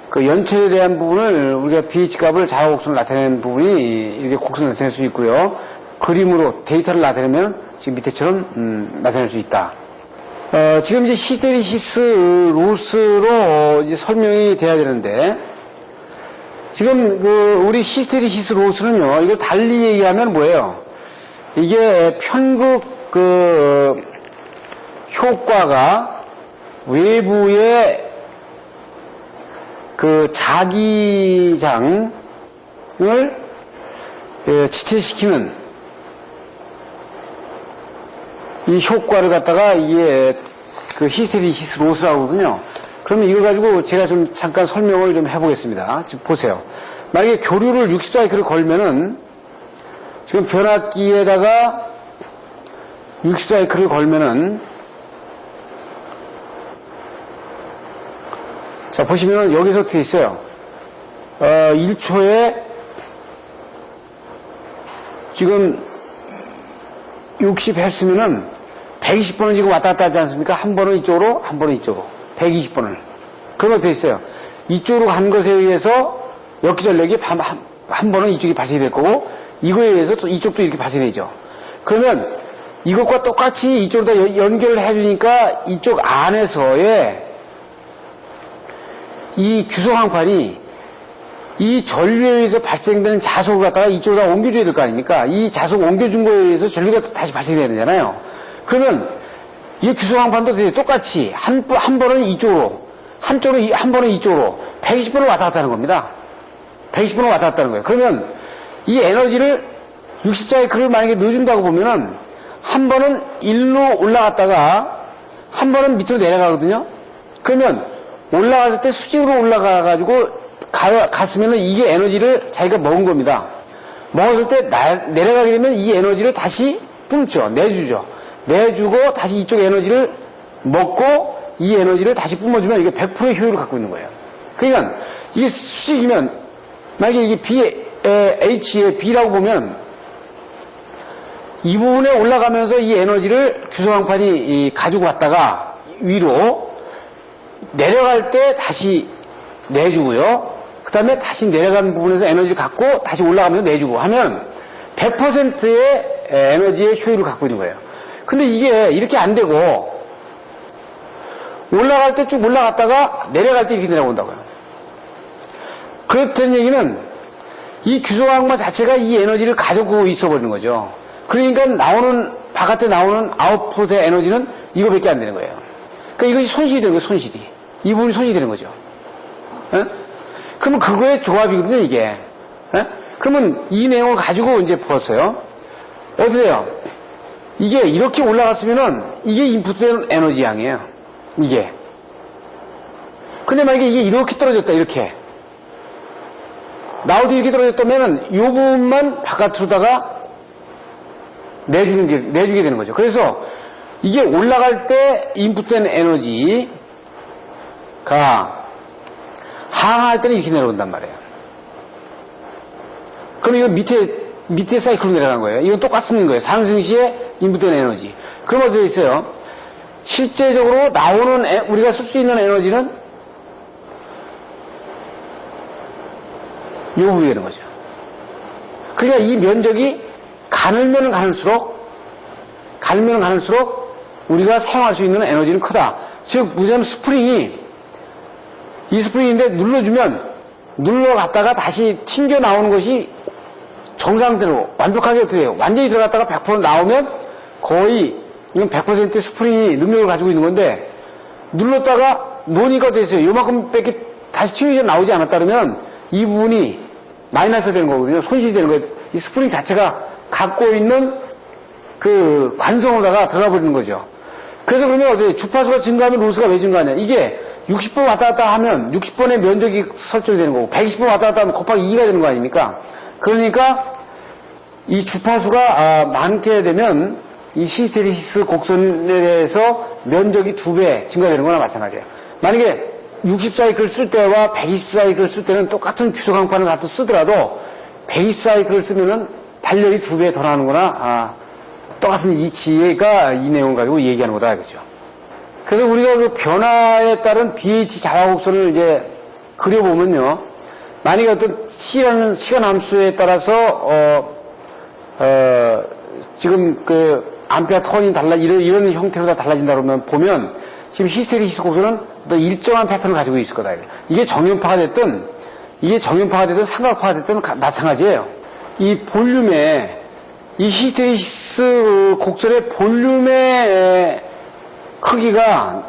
그 연철에 대한 부분을 우리가 pH 값을 자화곡선을 나타내는 부분이 이렇게 곡선을 나타낼 수 있고요. 그림으로 데이터를 나타내면 지금 밑에처럼 나타낼 수 있다. 지금 이제 히스테리시스 로스로 이제 설명이 돼야 되는데 지금 그 우리 히스테리시스 로스는요 이걸 달리 얘기하면 뭐예요? 이게 편극 그 효과가 외부의 그 자기장을 지체시키는 이 효과를 갖다가 이게 그 히스테리시스 로스라고 하거든요. 그러면 이걸 가지고 제가 좀 잠깐 설명을 좀 해보겠습니다. 지금 보세요. 만약에 교류를 60사이클을 걸면은 지금 변압기에다가 60사이클을 걸면은 자 보시면은 여기서 어떻게 있어요? 1초에 지금 60Hz면은 120번을 지금 왔다 갔다 하지 않습니까? 한 번은 이쪽으로, 한 번은 이쪽으로. 120번을. 그러면 어떻게 있어요? 이쪽으로 간 것에 의해서 역기전력이 한 번은 이쪽이 발생이 될 거고, 이거에 의해서 또 이쪽도 이렇게 발생이 되죠. 그러면 이것과 똑같이 이쪽으로 다 연결을 해주니까 이쪽 안에서의 이 규소광판이 이 전류에 의해서 발생되는 자석을 갖다가 이쪽으로 다 옮겨줘야 될 거 아닙니까? 이 자석 옮겨준 거에 의해서 전류가 다시 발생이 되잖아요. 그러면 이 규소광판도 똑같이 한 번은 이쪽으로, 한 번은 이쪽으로 120번을 왔다 갔다 하는 겁니다. 120번을 왔다 갔다 하는 거예요. 그러면 이 에너지를 60사이클을 만약에 넣어준다고 보면은 한 번은 일로 올라갔다가 한 번은 밑으로 내려가거든요. 그러면 올라갔을 때 수직으로 올라가가지고 갔으면은 이게 에너지를 자기가 먹은 겁니다. 먹었을 때 내려가게 되면 이 에너지를 다시 뿜죠. 내주죠. 내주고 다시 이쪽 에너지를 먹고 이 에너지를 다시 뿜어주면 이게 100%의 효율을 갖고 있는 거예요. 그러니까 이게 수직이면 만약에 이게 H의 B라고 보면 이 부분에 올라가면서 이 에너지를 규소광판이 가지고 갔다가 위로 내려갈 때 다시 내주고요. 그 다음에 다시 내려가는 부분에서 에너지를 갖고 다시 올라가면서 내주고 하면 100%의 에너지의 효율을 갖고 있는 거예요. 근데 이게 이렇게 안 되고 올라갈 때 쭉 올라갔다가 내려갈 때 이렇게 내려온다고요. 그렇다는 얘기는 이 규소광판 자체가 이 에너지를 가지고 있어 버리는 거죠. 그러니까 바깥에 나오는 아웃풋의 에너지는 이거밖에 안 되는 거예요. 그러니까 이것이 손실이 되는 거예요, 손실이. 이 부분이 손실이 되는 거죠. 에? 그러면 그거의 조합이거든요, 이게. 에? 그러면 이 내용을 가지고 이제 풀었어요. 어떻게 돼요? 이게 이렇게 올라갔으면은 이게 인풋된 에너지 양이에요. 이게. 근데 만약에 이게 이렇게 떨어졌다, 이렇게. 나올 때 이렇게 떨어졌다면은 이 부분만 바깥으로다가 내주게 되는 거죠. 그래서 이게 올라갈 때 인풋된 에너지가 하향할 때는 이렇게 내려온단 말이에요. 그럼 이건 밑에 사이클로 내려간 거예요. 이건 똑같은 거예요. 상승 시에 인풋된 에너지. 그럼 어떻게 있어요? 실제적으로 나오는 우리가 쓸 수 있는 에너지는 요 부분이 되는 거죠. 그러니까 이 면적이 가늘면 가늘수록 우리가 사용할 수 있는 에너지는 크다. 즉, 무슨 스프링이 이 스프링인데 눌러갔다가 다시 튕겨 나오는 것이 정상대로 완벽하게 어떻게 해요? 완전히 들어갔다가 100% 나오면 거의 100% 스프링이 능력을 가지고 있는 건데 눌렀다가 노니까 됐어요. 요만큼밖에 다시 튕겨져 나오지 않았다 그러면 이 부분이 마이너스 되는 거거든요. 손실이 되는 거예요. 이 스프링 자체가 갖고 있는 그 관성으로다가 들어가 버리는 거죠. 그래서 그러면 어떻게 주파수가 증가하면 로스가 왜 증가하냐? 이게 60번 왔다 갔다 하면 60번의 면적이 설정이 되는 거고 120번 왔다 갔다 하면 곱하기 2가 되는 거 아닙니까? 그러니까 이 주파수가 많게 되면 이 히스테리시스 곡선에 대해서 면적이 2배 증가되는 거나 마찬가지예요. 만약에 60사이클 쓸 때와 120사이클 쓸 때는 똑같은 규소강판을 가서 쓰더라도 120사이클을 쓰면은 발열이 2배 더 나는 거나 똑같은 이치가 이 내용 가지고 얘기하는 거다 그죠. 그래서 우리가 그 변화에 따른 BH 자화곡선을 이제 그려보면요. 만약에 어떤 C라는 시간 함수에 따라서 지금 그 암페어 턴이 이런 형태로 다 달라진다 그러면 보면 지금 히스테리시스 곡선은 또 일정한 패턴을 가지고 있을 거다. 이게 정연파가 됐든 삼각파가 됐든 마찬가지예요. 이 볼륨의 이 히스테리시스 곡선의 볼륨의 크기가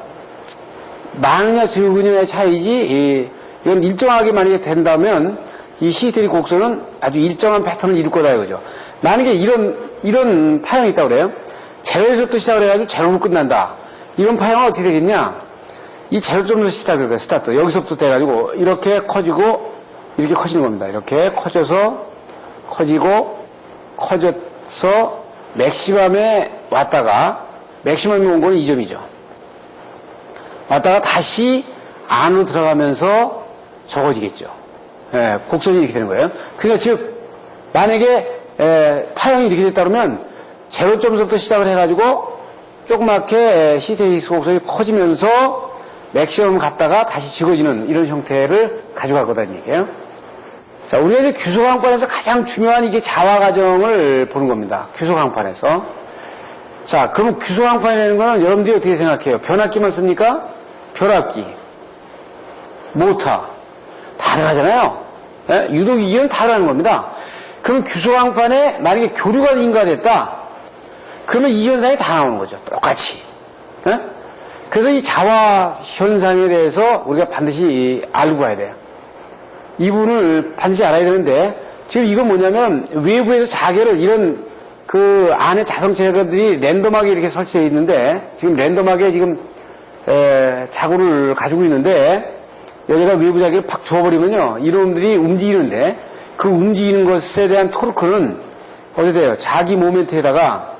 많으냐 적으냐의 차이지 이건 일정하게 만약에 된다면 이 히스테리 곡선은 아주 일정한 패턴을 이룰 거다 이거죠. 만약에 이런 파형이 있다고 그래요. 제로에서부터 시작을 해가지고 제로로 끝난다. 이런 파형은 어떻게 되겠냐? 이 제로점에서 시작을 해요. 스타트. 여기서부터 돼가지고 이렇게 커지고 이렇게 커지는 겁니다. 이렇게 커져서 커져서 맥시멈에 왔다가 맥시멈이 온 거는 이 점이죠. 왔다가 다시 안으로 들어가면서 적어지겠죠. 예, 곡선이 이렇게 되는 거예요. 그러니까 즉 만약에 파형이 이렇게 됐다 그러면 제로점에서부터 시작을 해가지고 조그맣게 히스테리시스 곡선이 커지면서 맥시멈 갔다가 다시 적어지는 이런 형태를 가져갈 거다는 얘기예요. 자, 우리가 이제 규소강판에서 가장 중요한 이게 자화 과정을 보는 겁니다. 규소강판에서. 자, 그러면 규소강판이라는 거는 여러분들이 어떻게 생각해요? 변압기만 씁니까? 변압기, 모터 다 들어가잖아요. 예? 유도기기는 다 들어가는 겁니다. 그럼 규소강판에 만약에 교류가 인가됐다. 그러면 이 현상이 다 나오는 거죠. 똑같이. 예? 그래서 이 자화 현상에 대해서 우리가 반드시 알고 가야 돼요. 이 부분을 반드시 알아야 되는데 지금 이건 뭐냐면 외부에서 자개를 이런 그 안에 자성체들이 랜덤하게 이렇게 설치되어 있는데 지금 랜덤하게 지금 자구를 가지고 있는데 여기가 외부 자개를 팍 주워버리면요 이놈들이 움직이는데 그 움직이는 것에 대한 토르크는 어떻게 돼요? 자기 모멘트에다가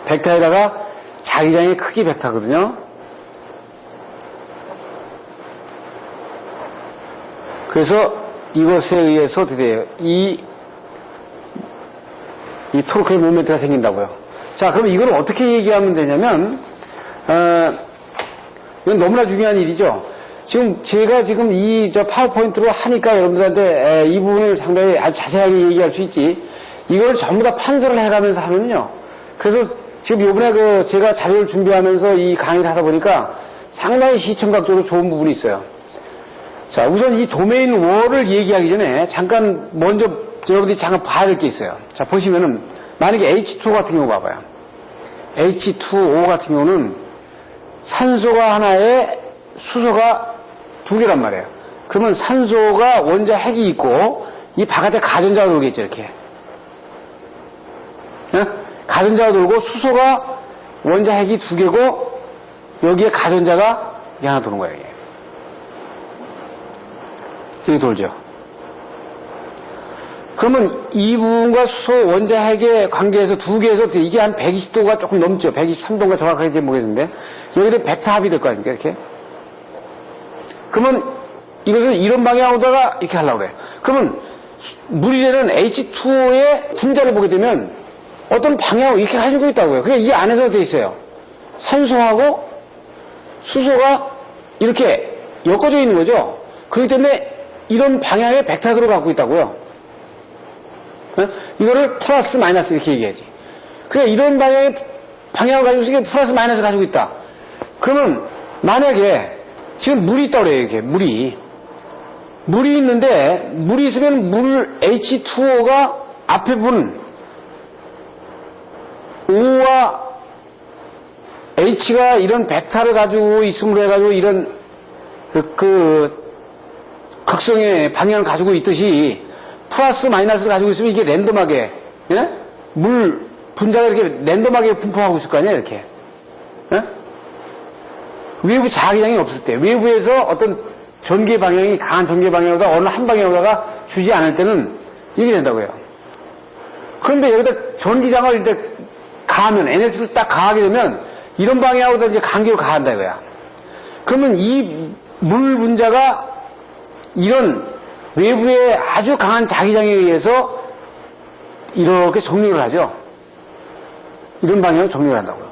벡터에다가 자기장의 크기 벡터거든요. 그래서 이것에 의해서 어떻게 돼요? 이 토르크의 모멘트가 생긴다고요. 자, 그럼 이걸 어떻게 얘기하면 되냐면, 이건 너무나 중요한 일이죠. 지금 제가 지금 파워포인트로 하니까 여러분들한테 이 부분을 상당히 아주 자세하게 얘기할 수 있지. 이걸 전부 다 판서를 해가면서 하면요. 그래서 지금 요번에 제가 자료를 준비하면서 이 강의를 하다 보니까 상당히 시청각적으로 좋은 부분이 있어요. 자, 우선 이 도메인 월을 얘기하기 전에 잠깐 여러분들이 잠깐 봐야 될 게 있어요. 자, 보시면은 만약에 H2 같은 경우 봐봐요. H2O 같은 경우는 산소가 하나에 수소가 두 개란 말이에요. 그러면 산소가 원자 핵이 있고 이 바깥에 가전자가 돌겠죠, 이렇게. 가전자가 돌고 수소가 원자 핵이 두 개고 여기에 가전자가 이게 하나 도는 거예요, 이게. 이렇게 돌죠. 그러면 이 부분과 수소 원자 핵의 관계에서 두 개에서 이게 한 120도가 조금 넘죠. 123도가 정확하게 잘 모르겠는데 여기도 벡터 합이 될 거 아닙니까, 이렇게. 그러면 이것을 이런 방향으로다가 이렇게 하려고 그래요. 그러면 물이라는 H2O의 분자를 보게 되면 어떤 방향을 이렇게 가지고 있다고요. 그게 이 안에서 돼 있어요. 산소하고 수소가 이렇게 엮어져 있는 거죠. 그렇기 때문에 이런 방향의 벡터를 갖고 있다고요. 이거를 플러스 마이너스 이렇게 얘기하지. 그래, 이런 방향을 가지고 있으니까 플러스 마이너스를 가지고 있다. 그러면 만약에 지금 물이 있다고 그래요, 이렇게. 물이 있는데 물이 있으면 물 H2O가 앞에 부분 O와 H가 이런 벡터를 가지고 있음으로 해가지고 이런 극성의 방향을 가지고 있듯이 플러스 마이너스를 가지고 있으면 이게 랜덤하게, 예? 물 분자가 이렇게 랜덤하게 분포하고 있을 거 아니에요, 이렇게. 예? 외부 자기장이 없을 때, 외부에서 어떤 전개 방향이 강한 전개 방향보다 어느 한 방향으로다가 주지 않을 때는 이렇게 된다고요. 그런데 여기다 전기장을 이제 가하면, NS를 딱 가하게 되면 이런 방향으로다 이제 간격을 가한다 이거야. 그러면 이 물 분자가 이런 외부의 아주 강한 자기장에 의해서 이렇게 정리를 하죠. 이런 방향으로 정리를 한다고요.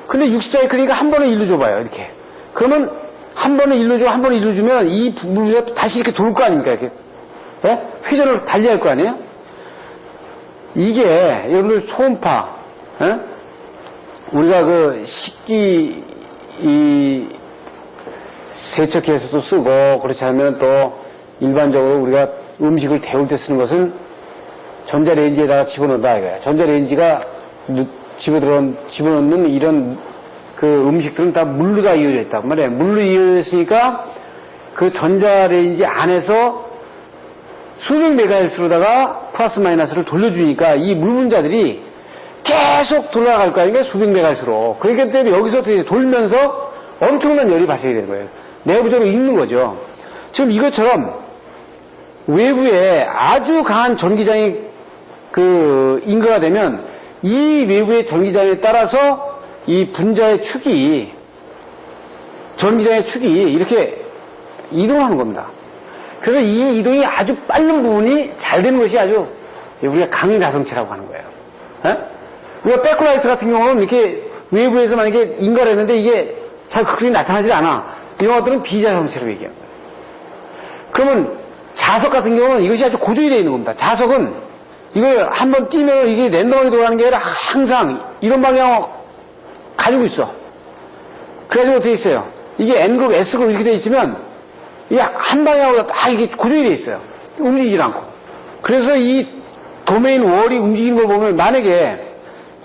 근데 60사이클이니까 한 번에 일로 줘봐요, 이렇게. 그러면 한 번에 일로 줘, 한 번에 일로 주면 이 물이 다시 이렇게 돌 거 아닙니까, 이렇게. 예? 회전을 달리할 거 아니에요? 이게, 여러분들 초음파, 예? 우리가 그 식기, 세척기에서도 쓰고, 그렇지 않으면 또 일반적으로 우리가 음식을 데울 때 쓰는 것은 전자레인지에다가 집어넣는다 이거야. 전자레인지가 집어넣는 이런 그 음식들은 다 물로 다 이어져 있다고 말이에요. 물로 이어져 있으니까 그 전자레인지 안에서 수백 메가헤르츠로다가 플러스 마이너스를 돌려주니까 이 물 분자들이 계속 돌아갈 거 아닙니까? 수백 메가헤르츠로. 그렇기 때문에 여기서 돌면서 엄청난 열이 발생이 되는 거예요. 내부적으로 익는 거죠. 지금 이것처럼 외부에 아주 강한 전기장이 인가가 되면 이 외부의 전기장에 따라서 이 분자의 축이, 전기장의 축이 이렇게 이동하는 겁니다. 그래서 이 이동이 아주 빠른 부분이 잘 되는 것이 아주 우리가 강자성체라고 하는 거예요. 에? 우리가 백라이트 같은 경우는 이렇게 외부에서 만약에 인가를 했는데 이게 잘 그렇게 나타나질 않아. 이런 것들은 비자성체라고 얘기하는 거예요. 그러면 자석 같은 경우는 이것이 아주 고정이 되어 있는 겁니다. 자석은 이걸 한번 띄면 이게 랜덤하게 돌아가는 게 아니라 항상 이런 방향을 가지고 있어. 그래가지고 어떻게 있어요? 이게 N극, S극 이렇게 되어 있으면 이게 한 방향으로 다 이게 고정이 되어 있어요. 움직이질 않고. 그래서 이 도메인 월이 움직이는 걸 보면 만약에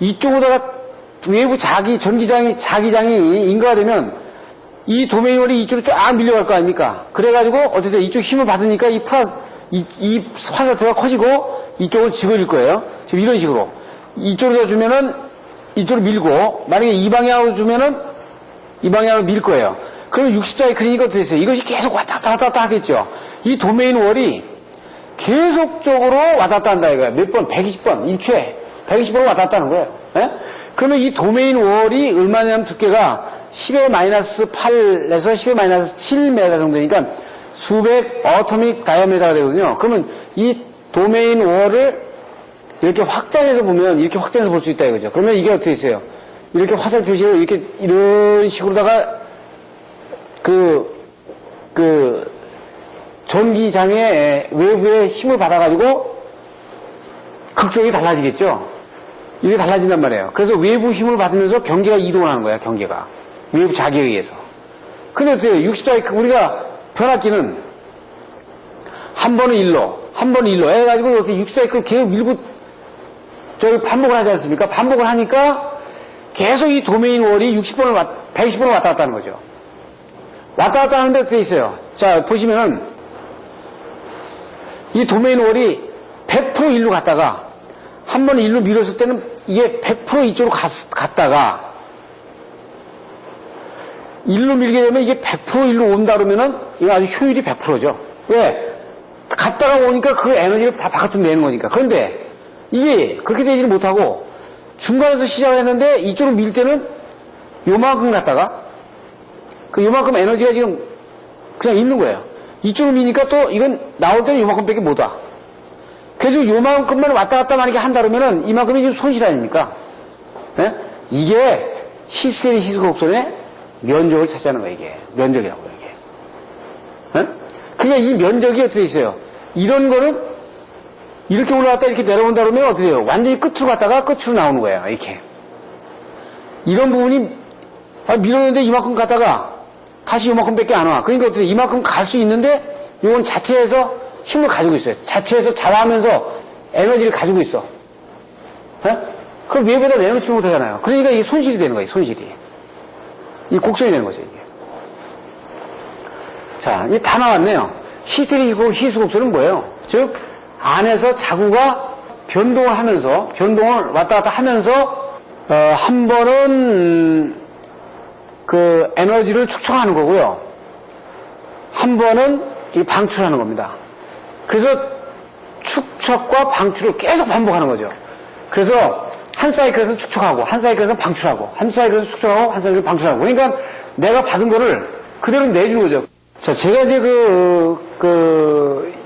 이쪽으로다가 외부 자기장이 인가가 되면 이 도메인 월이 이쪽으로 쫙 밀려갈 거 아닙니까? 그래가지고 어쨌든 이쪽 힘을 받으니까 이 화살표가 커지고 이쪽을 집어줄 거예요. 지금 이런 식으로. 이쪽으로 주면은 이쪽으로 밀고, 만약에 이 방향으로 주면은 이 방향으로 밀 거예요. 그러면 60사이클이니까 어떻게 됐어요? 이것이 계속 왔다 갔다 하겠죠. 이 도메인 월이 계속적으로 왔다 갔다 한다 이거예요. 몇 번? 120번. 1초에. 120번 왔다 갔다 하는 거예요. 예? 그러면 이 도메인 월이 얼마냐면 두께가 10의 마이너스 8에서 10의 마이너스 7m 정도니까 수백 어토믹 다이아메터가 되거든요. 그러면 이 도메인 월을 이렇게 확장해서 보면 이렇게 확장해서 볼 수 있다 이거죠. 그러면 이게 어떻게 있어요? 이렇게 화살 표시를 이렇게 이런 식으로다가 전기장의 외부의 힘을 받아가지고 극성이 달라지겠죠. 이게 달라진단 말이에요. 그래서 외부 힘을 받으면서 경계가 이동을 하는 거야, 경계가. 외부 자기에 의해서. 근데 어때요? 64, 우리가 변압기는 한 번은 일로, 한 번은 일로 해가지고 64를 계속 밀고 저기 반복을 하지 않습니까? 반복을 하니까 계속 이 도메인 월이 120번을 왔다 갔다 하는 거죠. 왔다 갔다 하는데 어떻게 있어요? 자, 보시면은, 이 도메인 월이 100% 일로 갔다가, 한 번 일로 밀었을 때는 이게 100% 이쪽으로 갔다가, 일로 밀게 되면 이게 100% 일로 온다 그러면은, 이거 아주 효율이 100%죠. 왜? 갔다가 오니까 그 에너지를 다 바깥으로 내는 거니까. 그런데, 이게 그렇게 되지는 못하고, 중간에서 시작을 했는데, 이쪽으로 밀 때는 요만큼 갔다가, 그 요만큼 에너지가 지금 그냥 있는 거예요. 이쪽으로 미니까 또 이건 나올 때는 요만큼밖에 못 와. 그래서 요만큼만 왔다 갔다 만약에 한다 그러면은 이만큼이 지금 손실 아닙니까? 네? 이게 히스테리시스 곡선의 면적을 차지하는 거예요, 이게. 면적이라고요, 이게. 네? 그러니까 이 면적이 어떻게 있어요? 이런 거는 이렇게 올라갔다 이렇게 내려온다 그러면 어떻게 돼요? 완전히 끝으로 갔다가 끝으로 나오는 거예요, 이렇게. 이런 부분이 밀었는데 이만큼 갔다가 다시 이만큼밖에 안 와. 그러니까 어떻게 이만큼 갈 수 있는데 이건 자체에서 힘을 가지고 있어요. 자체에서 자라면서 에너지를 가지고 있어. 네? 그럼 외부에다 내놓지 못하잖아요. 그러니까 이게 손실이 되는 거예요. 손실이. 이 곡선이 되는 거죠. 이게. 자, 이게 다 나왔네요. 히스테리고 희수곡선은 뭐예요? 즉 안에서 자구가 변동을 하면서 변동을 왔다 갔다 하면서 한 번은 그 에너지를 축적하는 거고요. 한 번은 이 방출하는 겁니다. 그래서 축적과 방출을 계속 반복하는 거죠. 그래서 한 사이클에서 축적하고 한 사이클에서 방출하고 한 사이클에서 축적하고 한 사이클에서 방출하고 그러니까 내가 받은 거를 그대로 내주는 거죠. 자, 제가 이제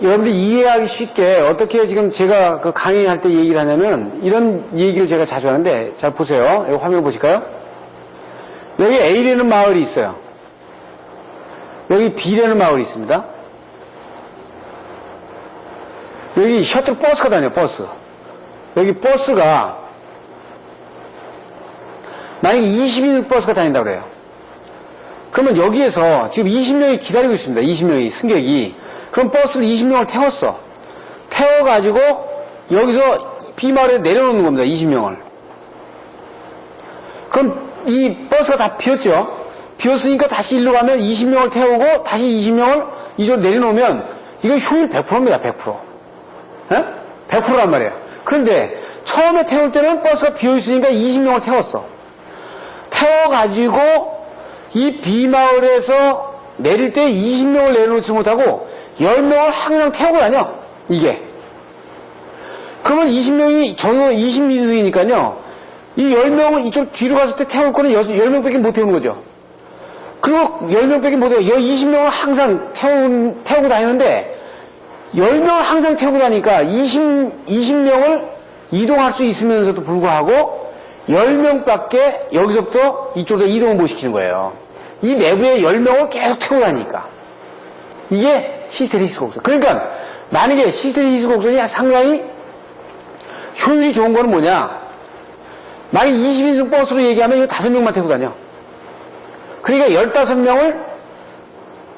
여러분들 이해하기 쉽게 어떻게 지금 제가 그 강의할 때 얘기를 하냐면 이런 얘기를 제가 자주 하는데 잘 보세요. 여기 화면 보실까요? 여기 A라는 마을이 있어요. 여기 B라는 마을이 있습니다. 여기 셔틀 버스가 다녀요, 버스. 여기 버스가, 만약에 20인 버스가 다닌다고 그래요. 그러면 여기에서 지금 20명이 기다리고 있습니다. 20명이, 승객이. 그럼 버스를 20명을 태웠어. 태워가지고 여기서 B마을에 내려놓는 겁니다, 20명을. 그럼 이 버스가 다 비었죠. 비었으니까 다시 일로 가면 20명을 태우고 다시 20명을 이쪽으로 내려놓으면 이건 효율 100%입니다. 100%. 네? 100%란 말이에요. 그런데 처음에 태울 때는 버스가 비어있으니까 20명을 태웠어. 태워가지고 이 B마을에서 내릴 때 20명을 내려놓지 못하고 10명을 항상 태우고 다녀. 이게. 그러면 20명이 전후 20민승이니까요. 이 10명은 이쪽 뒤로 갔을 때 태울 거는 10명밖에 못 태우는 거죠. 그리고 10명밖에 못 태우고 20명을 항상 태우고 다니는데 10명을 항상 태우고 다니까 20명을 이동할 수 있으면서도 불구하고 10명밖에 여기서부터 이쪽으로 이동을 못 시키는 거예요. 이 내부에 10명을 계속 태우고 다니까. 이게 히스테리시스 곡선. 그러니까 만약에 히스테리시스 곡선이 상당히 효율이 좋은 거는 뭐냐? 만약 20인승 버스로 얘기하면 이거 5명만 태우고 다녀. 그러니까 15명을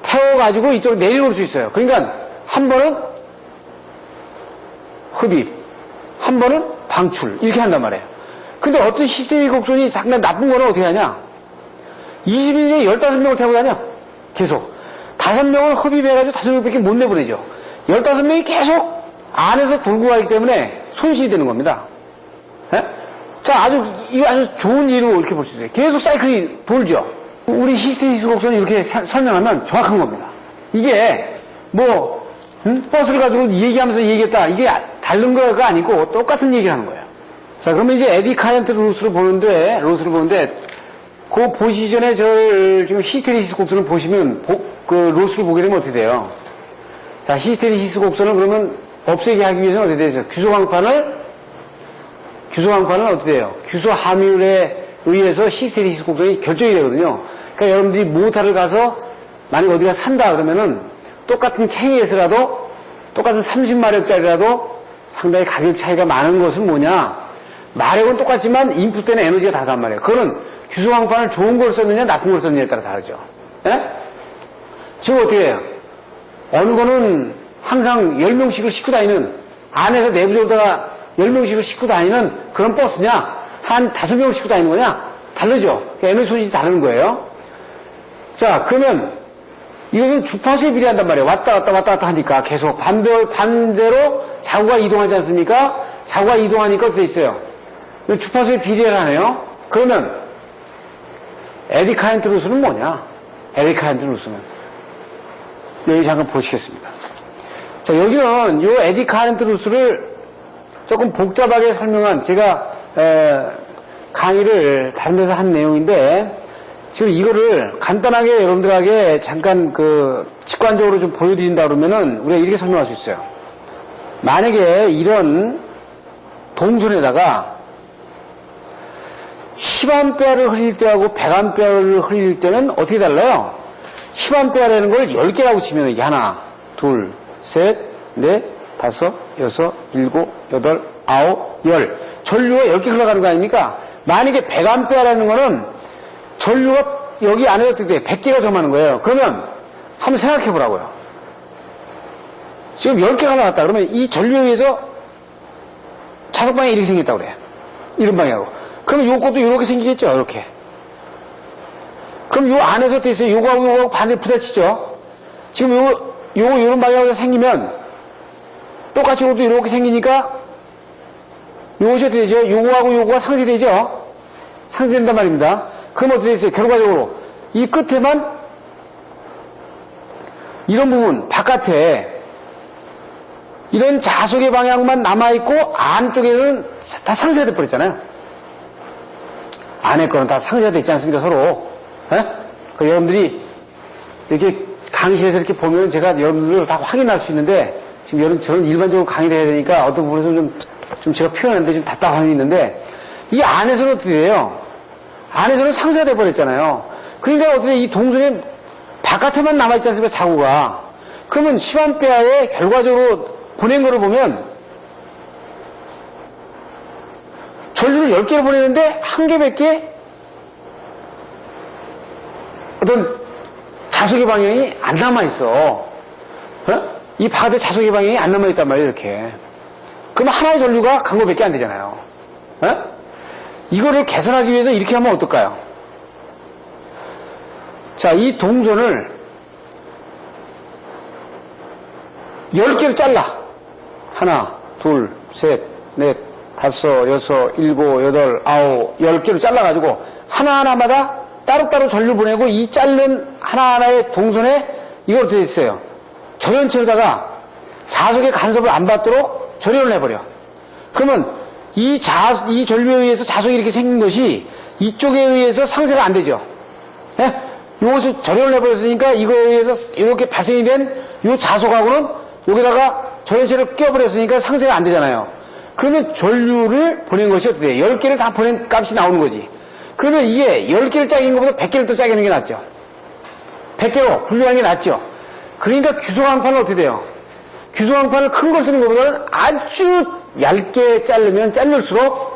태워가지고 이쪽으로 내려올 수 있어요. 그러니까 한 번은 흡입, 한 번은 방출, 이렇게 한단 말이에요. 근데 어떤 히스테리시스 곡선이 상당히 나쁜 거는 어떻게 하냐? 20인승에 15명을 태우고 다녀. 계속. 5명을 흡입해가지고 5명밖에 못 내보내죠. 15명이 계속 안에서 돌고 가기 때문에 손실이 되는 겁니다. 예? 자, 이거 아주 좋은 예로 이렇게 볼 수 있어요. 계속 사이클이 돌죠. 우리 히스테리시스 곡선을 이렇게 설명하면 정확한 겁니다. 이게, 버스를 가지고 얘기하면서 얘기했다. 이게 다른 거가 아니고 똑같은 얘기를 하는 거예요. 자, 그러면 이제 에디 카렌트 로스를 보는데, 그 보시기 전에 지금 히스테리시스 곡선을 보시면, 로스를 보게 되면 어떻게 돼요? 자, 히스테리시스 곡선을 그러면 없애게 하기 위해서는 어떻게 되죠? 규소광판은 어떻게 돼요? 규소 함유율에 의해서 히스테리시스 곡선이 결정이 되거든요. 그러니까 여러분들이 모타를 가서 만약 어디가 산다 그러면은 똑같은 KS라도 똑같은 30마력짜리라도 상당히 가격 차이가 많은 것은 뭐냐? 마력은 똑같지만 인풋 되는 에너지가 다르단 말이에요. 그거는 규소광판을 좋은 걸 썼느냐 나쁜 걸 썼느냐에 따라 다르죠. 예? 지금 어떻게 해요? 어느 거는 항상 10명씩을 싣고 다니는 안에서 내부적으로다가 10명씩을 싣고 다니는 그런 버스냐? 한 5명을 싣고 다니는 거냐? 다르죠? 에너지 손실이 다른 거예요. 자, 그러면 이것은 주파수에 비례한단 말이에요. 왔다 갔다 하니까 계속 반대로 자구가 이동하지 않습니까? 자구가 이동하니까 어떻게 있어요? 주파수에 비례를 하네요. 그러면 에디 카렌트 루스는 뭐냐? 에디 카렌트 루스는 여기 잠깐 보시겠습니다. 자, 여기는 이 에디 카렌트 루스를 조금 복잡하게 설명한 제가 강의를 다른 데서 한 내용인데 지금 이거를 간단하게 여러분들에게 잠깐 직관적으로 좀 보여드린다 그러면은 우리가 이렇게 설명할 수 있어요. 만약에 이런 동선에다가 10A를 흘릴 때하고 100A를 흘릴 때는 어떻게 달라요? 10A라는 걸 10개라고 치면 이게 하나, 둘, 셋, 넷, 다섯, 여섯, 일곱, 여덟, 아홉, 열. 전류가 10개 흘러가는 거 아닙니까? 만약에 100A라는 거는 전류가 여기 안에 어떻게 돼? 100개가 점하는 거예요. 그러면 한번 생각해 보라고요. 지금 10개가 나왔다. 그러면 이 전류에 의해서 자석방향이 이렇게 생겼다고 그래요. 이런 방향으로. 그럼 요것도 이렇게 생기겠죠? 이렇게. 그럼 요 안에서 어떻게 있어요? 요거하고 반대로 부딪히죠? 지금 요거 이런 방향으로 생기면 똑같이 요것도 이렇게 생기니까 요것이 어떻게 되죠? 요거하고 요거가 상쇄되죠? 상쇄된단 말입니다. 그럼 어떻게 됐어요? 결과적으로 이 끝에만 이런 부분 바깥에 이런 자석의 방향만 남아있고 안쪽에는 다 상쇄돼 버렸잖아요. 안에 거는 다 상쇄돼 있지 않습니까? 서로. 여러분들이 이렇게 강의실에서 이렇게 보면 제가 여러분들 다 확인할 수 있는데 지금 저는 일반적으로 강의를 해야 되니까 어떤 부분에서 좀 제가 표현하는데 좀 답답함이 있는데 이 안에서는 어떻게 돼요? 안에서는 상쇄돼 버렸잖아요. 그러니까 어떻게 이 동선에 바깥에만 남아있지 않습니까? 자구가. 그러면 10A에 결과적으로 보낸 거를 보면 전류를 10개를 보내는데 한 개밖에 어떤 자석의 방향이 안 남아있어. 이 바깥에 자석의 방향이 안 남아있단 말이에요, 이렇게. 그러면 하나의 전류가 간 거밖에 안 되잖아요. 이거를 개선하기 위해서 이렇게 하면 어떨까요? 자, 이 동선을 10개로 잘라. 하나, 둘, 셋, 넷, 다섯, 여섯, 일곱, 여덟, 아홉, 10개로 잘라가지고 하나하나마다 따로따로 전류 보내고 이 자른 하나하나의 동선에 이걸 어떻게 했어요? 전연체로다가 자석의 간섭을 안 받도록 절연을 해버려. 그러면 이 전류에 의해서 자석이 이렇게 생긴 것이 이쪽에 의해서 상쇄가 안 되죠. 이것을 절연을 해버렸으니까 이거에 의해서 이렇게 발생이 된 이 자석하고는 여기다가 전연체를 끼워버렸으니까 상쇄가 안 되잖아요. 그러면 전류를 보낸 것이 어떻게 돼요? 10개를 다 보낸 값이 나오는 거지. 그러면 이게 10개를 짜기는 것보다 100개를 더 짜기는 게 낫죠. 100개로 분류하는 게 낫죠. 그러니까 규소광판은 어떻게 돼요? 규소광판을 큰 거 쓰는 것보다는 아주 얇게 자르면 자를수록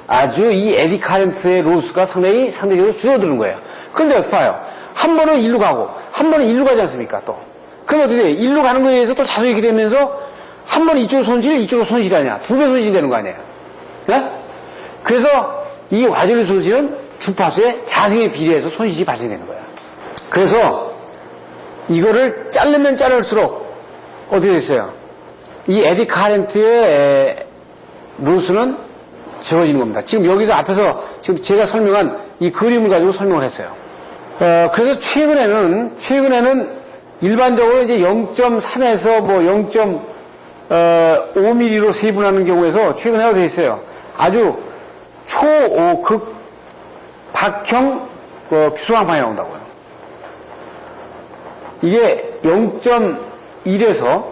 아주 이 에디 카렌트의 로스가 상대적으로 줄어드는 거예요. 그런데 어떻게 봐요? 한 번은 일로 가고 한 번은 일로 가지 않습니까? 또. 그럼 어떻게 돼요? 일로 가는 거에 의해서 또 자석이 이렇게 되면서 한 번은 이쪽으로 손실, 이쪽으로 손실이 아니야. 2배 손실이 되는 거 아니에요? 그래서 이 와전류 손실은 주파수의 자승에 비례해서 손실이 발생되는 거야. 그래서 이거를 자르면 자를수록 어떻게 됐어요? 이 에디 카렌트의 루스는 적어지는 겁니다. 지금 여기서 앞에서 지금 제가 설명한 이 그림을 가지고 설명을 했어요. 그래서 최근에는 일반적으로 이제 0.3에서 뭐 0.5mm로 세분하는 경우에서 최근에 되어 있어요. 아주 초극박형 규소광판이 나온다고요. 이게 0.1에서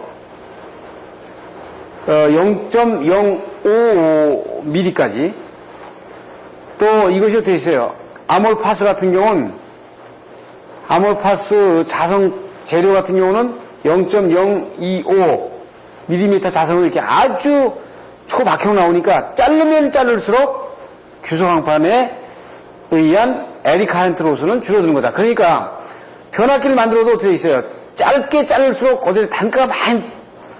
0.055mm까지 또 이것이 어떻게 있어요? 아몰파스 같은 경우는 아몰파스 자성 재료 같은 경우는 0.025mm 자성을 이렇게 아주 초박형 나오니까 자르면 자를수록 규소광판에 의한 에디 카렌트 로스는 줄어드는 거다. 그러니까 변압기를 만들어도 어떻게 있어요? 짧게 자를수록 어제 단가가 많이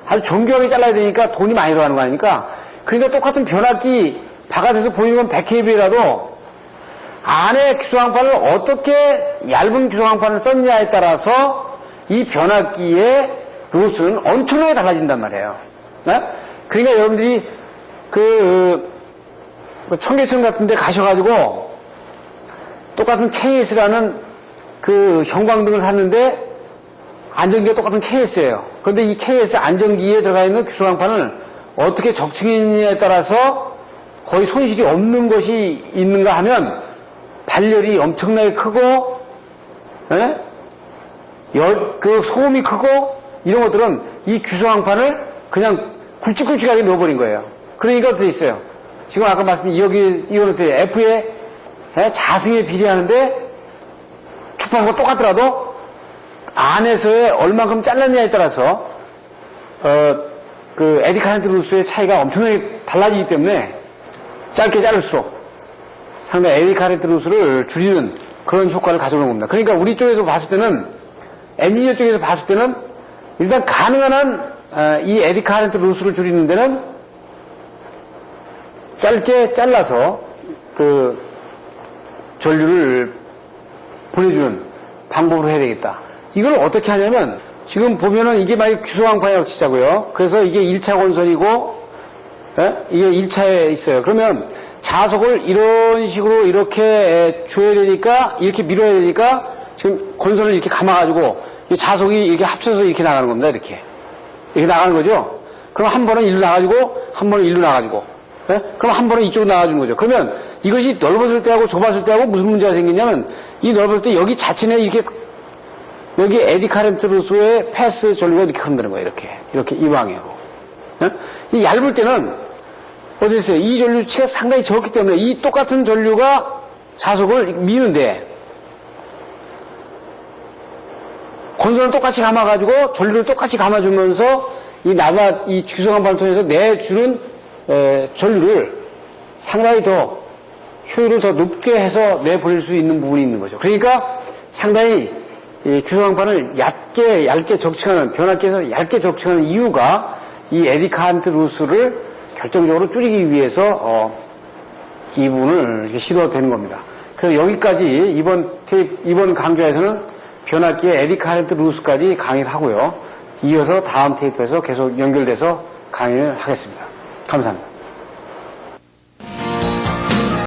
아주 정교하게 잘라야 되니까 돈이 많이 들어가는 거 아닙니까? 그러니까 똑같은 변압기 바깥에서 보이는 건 100kV라도 안에 규소강판을 어떻게 얇은 규소강판을 썼냐에 따라서 이 변압기의 로스는 엄청나게 달라진단 말이에요. 네? 그러니까 여러분들이 청계천 같은 데 가셔가지고 똑같은 KS라는 형광등을 샀는데 안전기가 똑같은 KS예요. 그런데 이 KS 안전기에 들어가 있는 규소강판을 어떻게 적층했냐에 따라서 거의 손실이 없는 것이 있는가 하면 발열이 엄청나게 크고, 예? 소음이 크고, 이런 것들은 이 규소강판을 그냥 굵직굵직하게 넣어버린 거예요. 그러니까 어떻게 있어요? 지금 아까 말씀드린 이거는 어떻게 F에 자승에 비례하는데 주파수가 똑같더라도 안에서의 얼만큼 잘랐냐에 따라서 에디 카렌트 루스의 차이가 엄청나게 달라지기 때문에 짧게 자를수록 상당히 에디 카렌트 루스를 줄이는 그런 효과를 가져오는 겁니다. 그러니까 우리 쪽에서 봤을 때는 엔지니어 쪽에서 봤을 때는 일단 가능한 한 이 에디 카렌트 루스를 줄이는 데는 짧게 잘라서 전류를 보내주는 방법으로 해야 되겠다. 이걸 어떻게 하냐면 지금 보면은 이게 만약 규소강판이라고 치자고요. 그래서 이게 1차 건선이고 이게 1차에 있어요. 그러면 자석을 이런 식으로 이렇게 줘야 되니까 이렇게 밀어야 되니까 지금 건선을 이렇게 감아가지고 자석이 이렇게 합쳐서 이렇게 나가는 겁니다. 이렇게 나가는 거죠. 그럼 한 번은 일로 나가지고 한 번은 일로 나가지고 그럼 한 번은 이쪽으로 나가주는 거죠. 그러면 이것이 넓었을 때하고 좁았을 때하고 무슨 문제가 생기냐면 이 넓었을 때 여기 자체는 이렇게 여기 에디 카렌트 루스의 패스 전류가 이렇게 흔드는 거예요. 이렇게 이 방향으로. 이 얇을 때는 어디 있어요? 이 전류치가 상당히 적기 때문에 이 똑같은 전류가 자석을 미는데 건선을 똑같이 감아가지고 전류를 똑같이 감아주면서 이 규소강판을 통해서 내주는 전류를 상당히 더 효율을 더 높게 해서 내보낼 수 있는 부분이 있는 거죠. 그러니까 상당히 이 규소강판을 얇게 적층하는, 변압기에서 얇게 적층하는 이유가 이 에디 카렌트 루스를 결정적으로 줄이기 위해서 이 부분을 시도가 되는 겁니다. 그래서 여기까지 이번 강좌에서는 변압기의 에디 카렌트 루스까지 강의를 하고요. 이어서 다음 테이프에서 계속 연결돼서 강의를 하겠습니다. 감사합니다.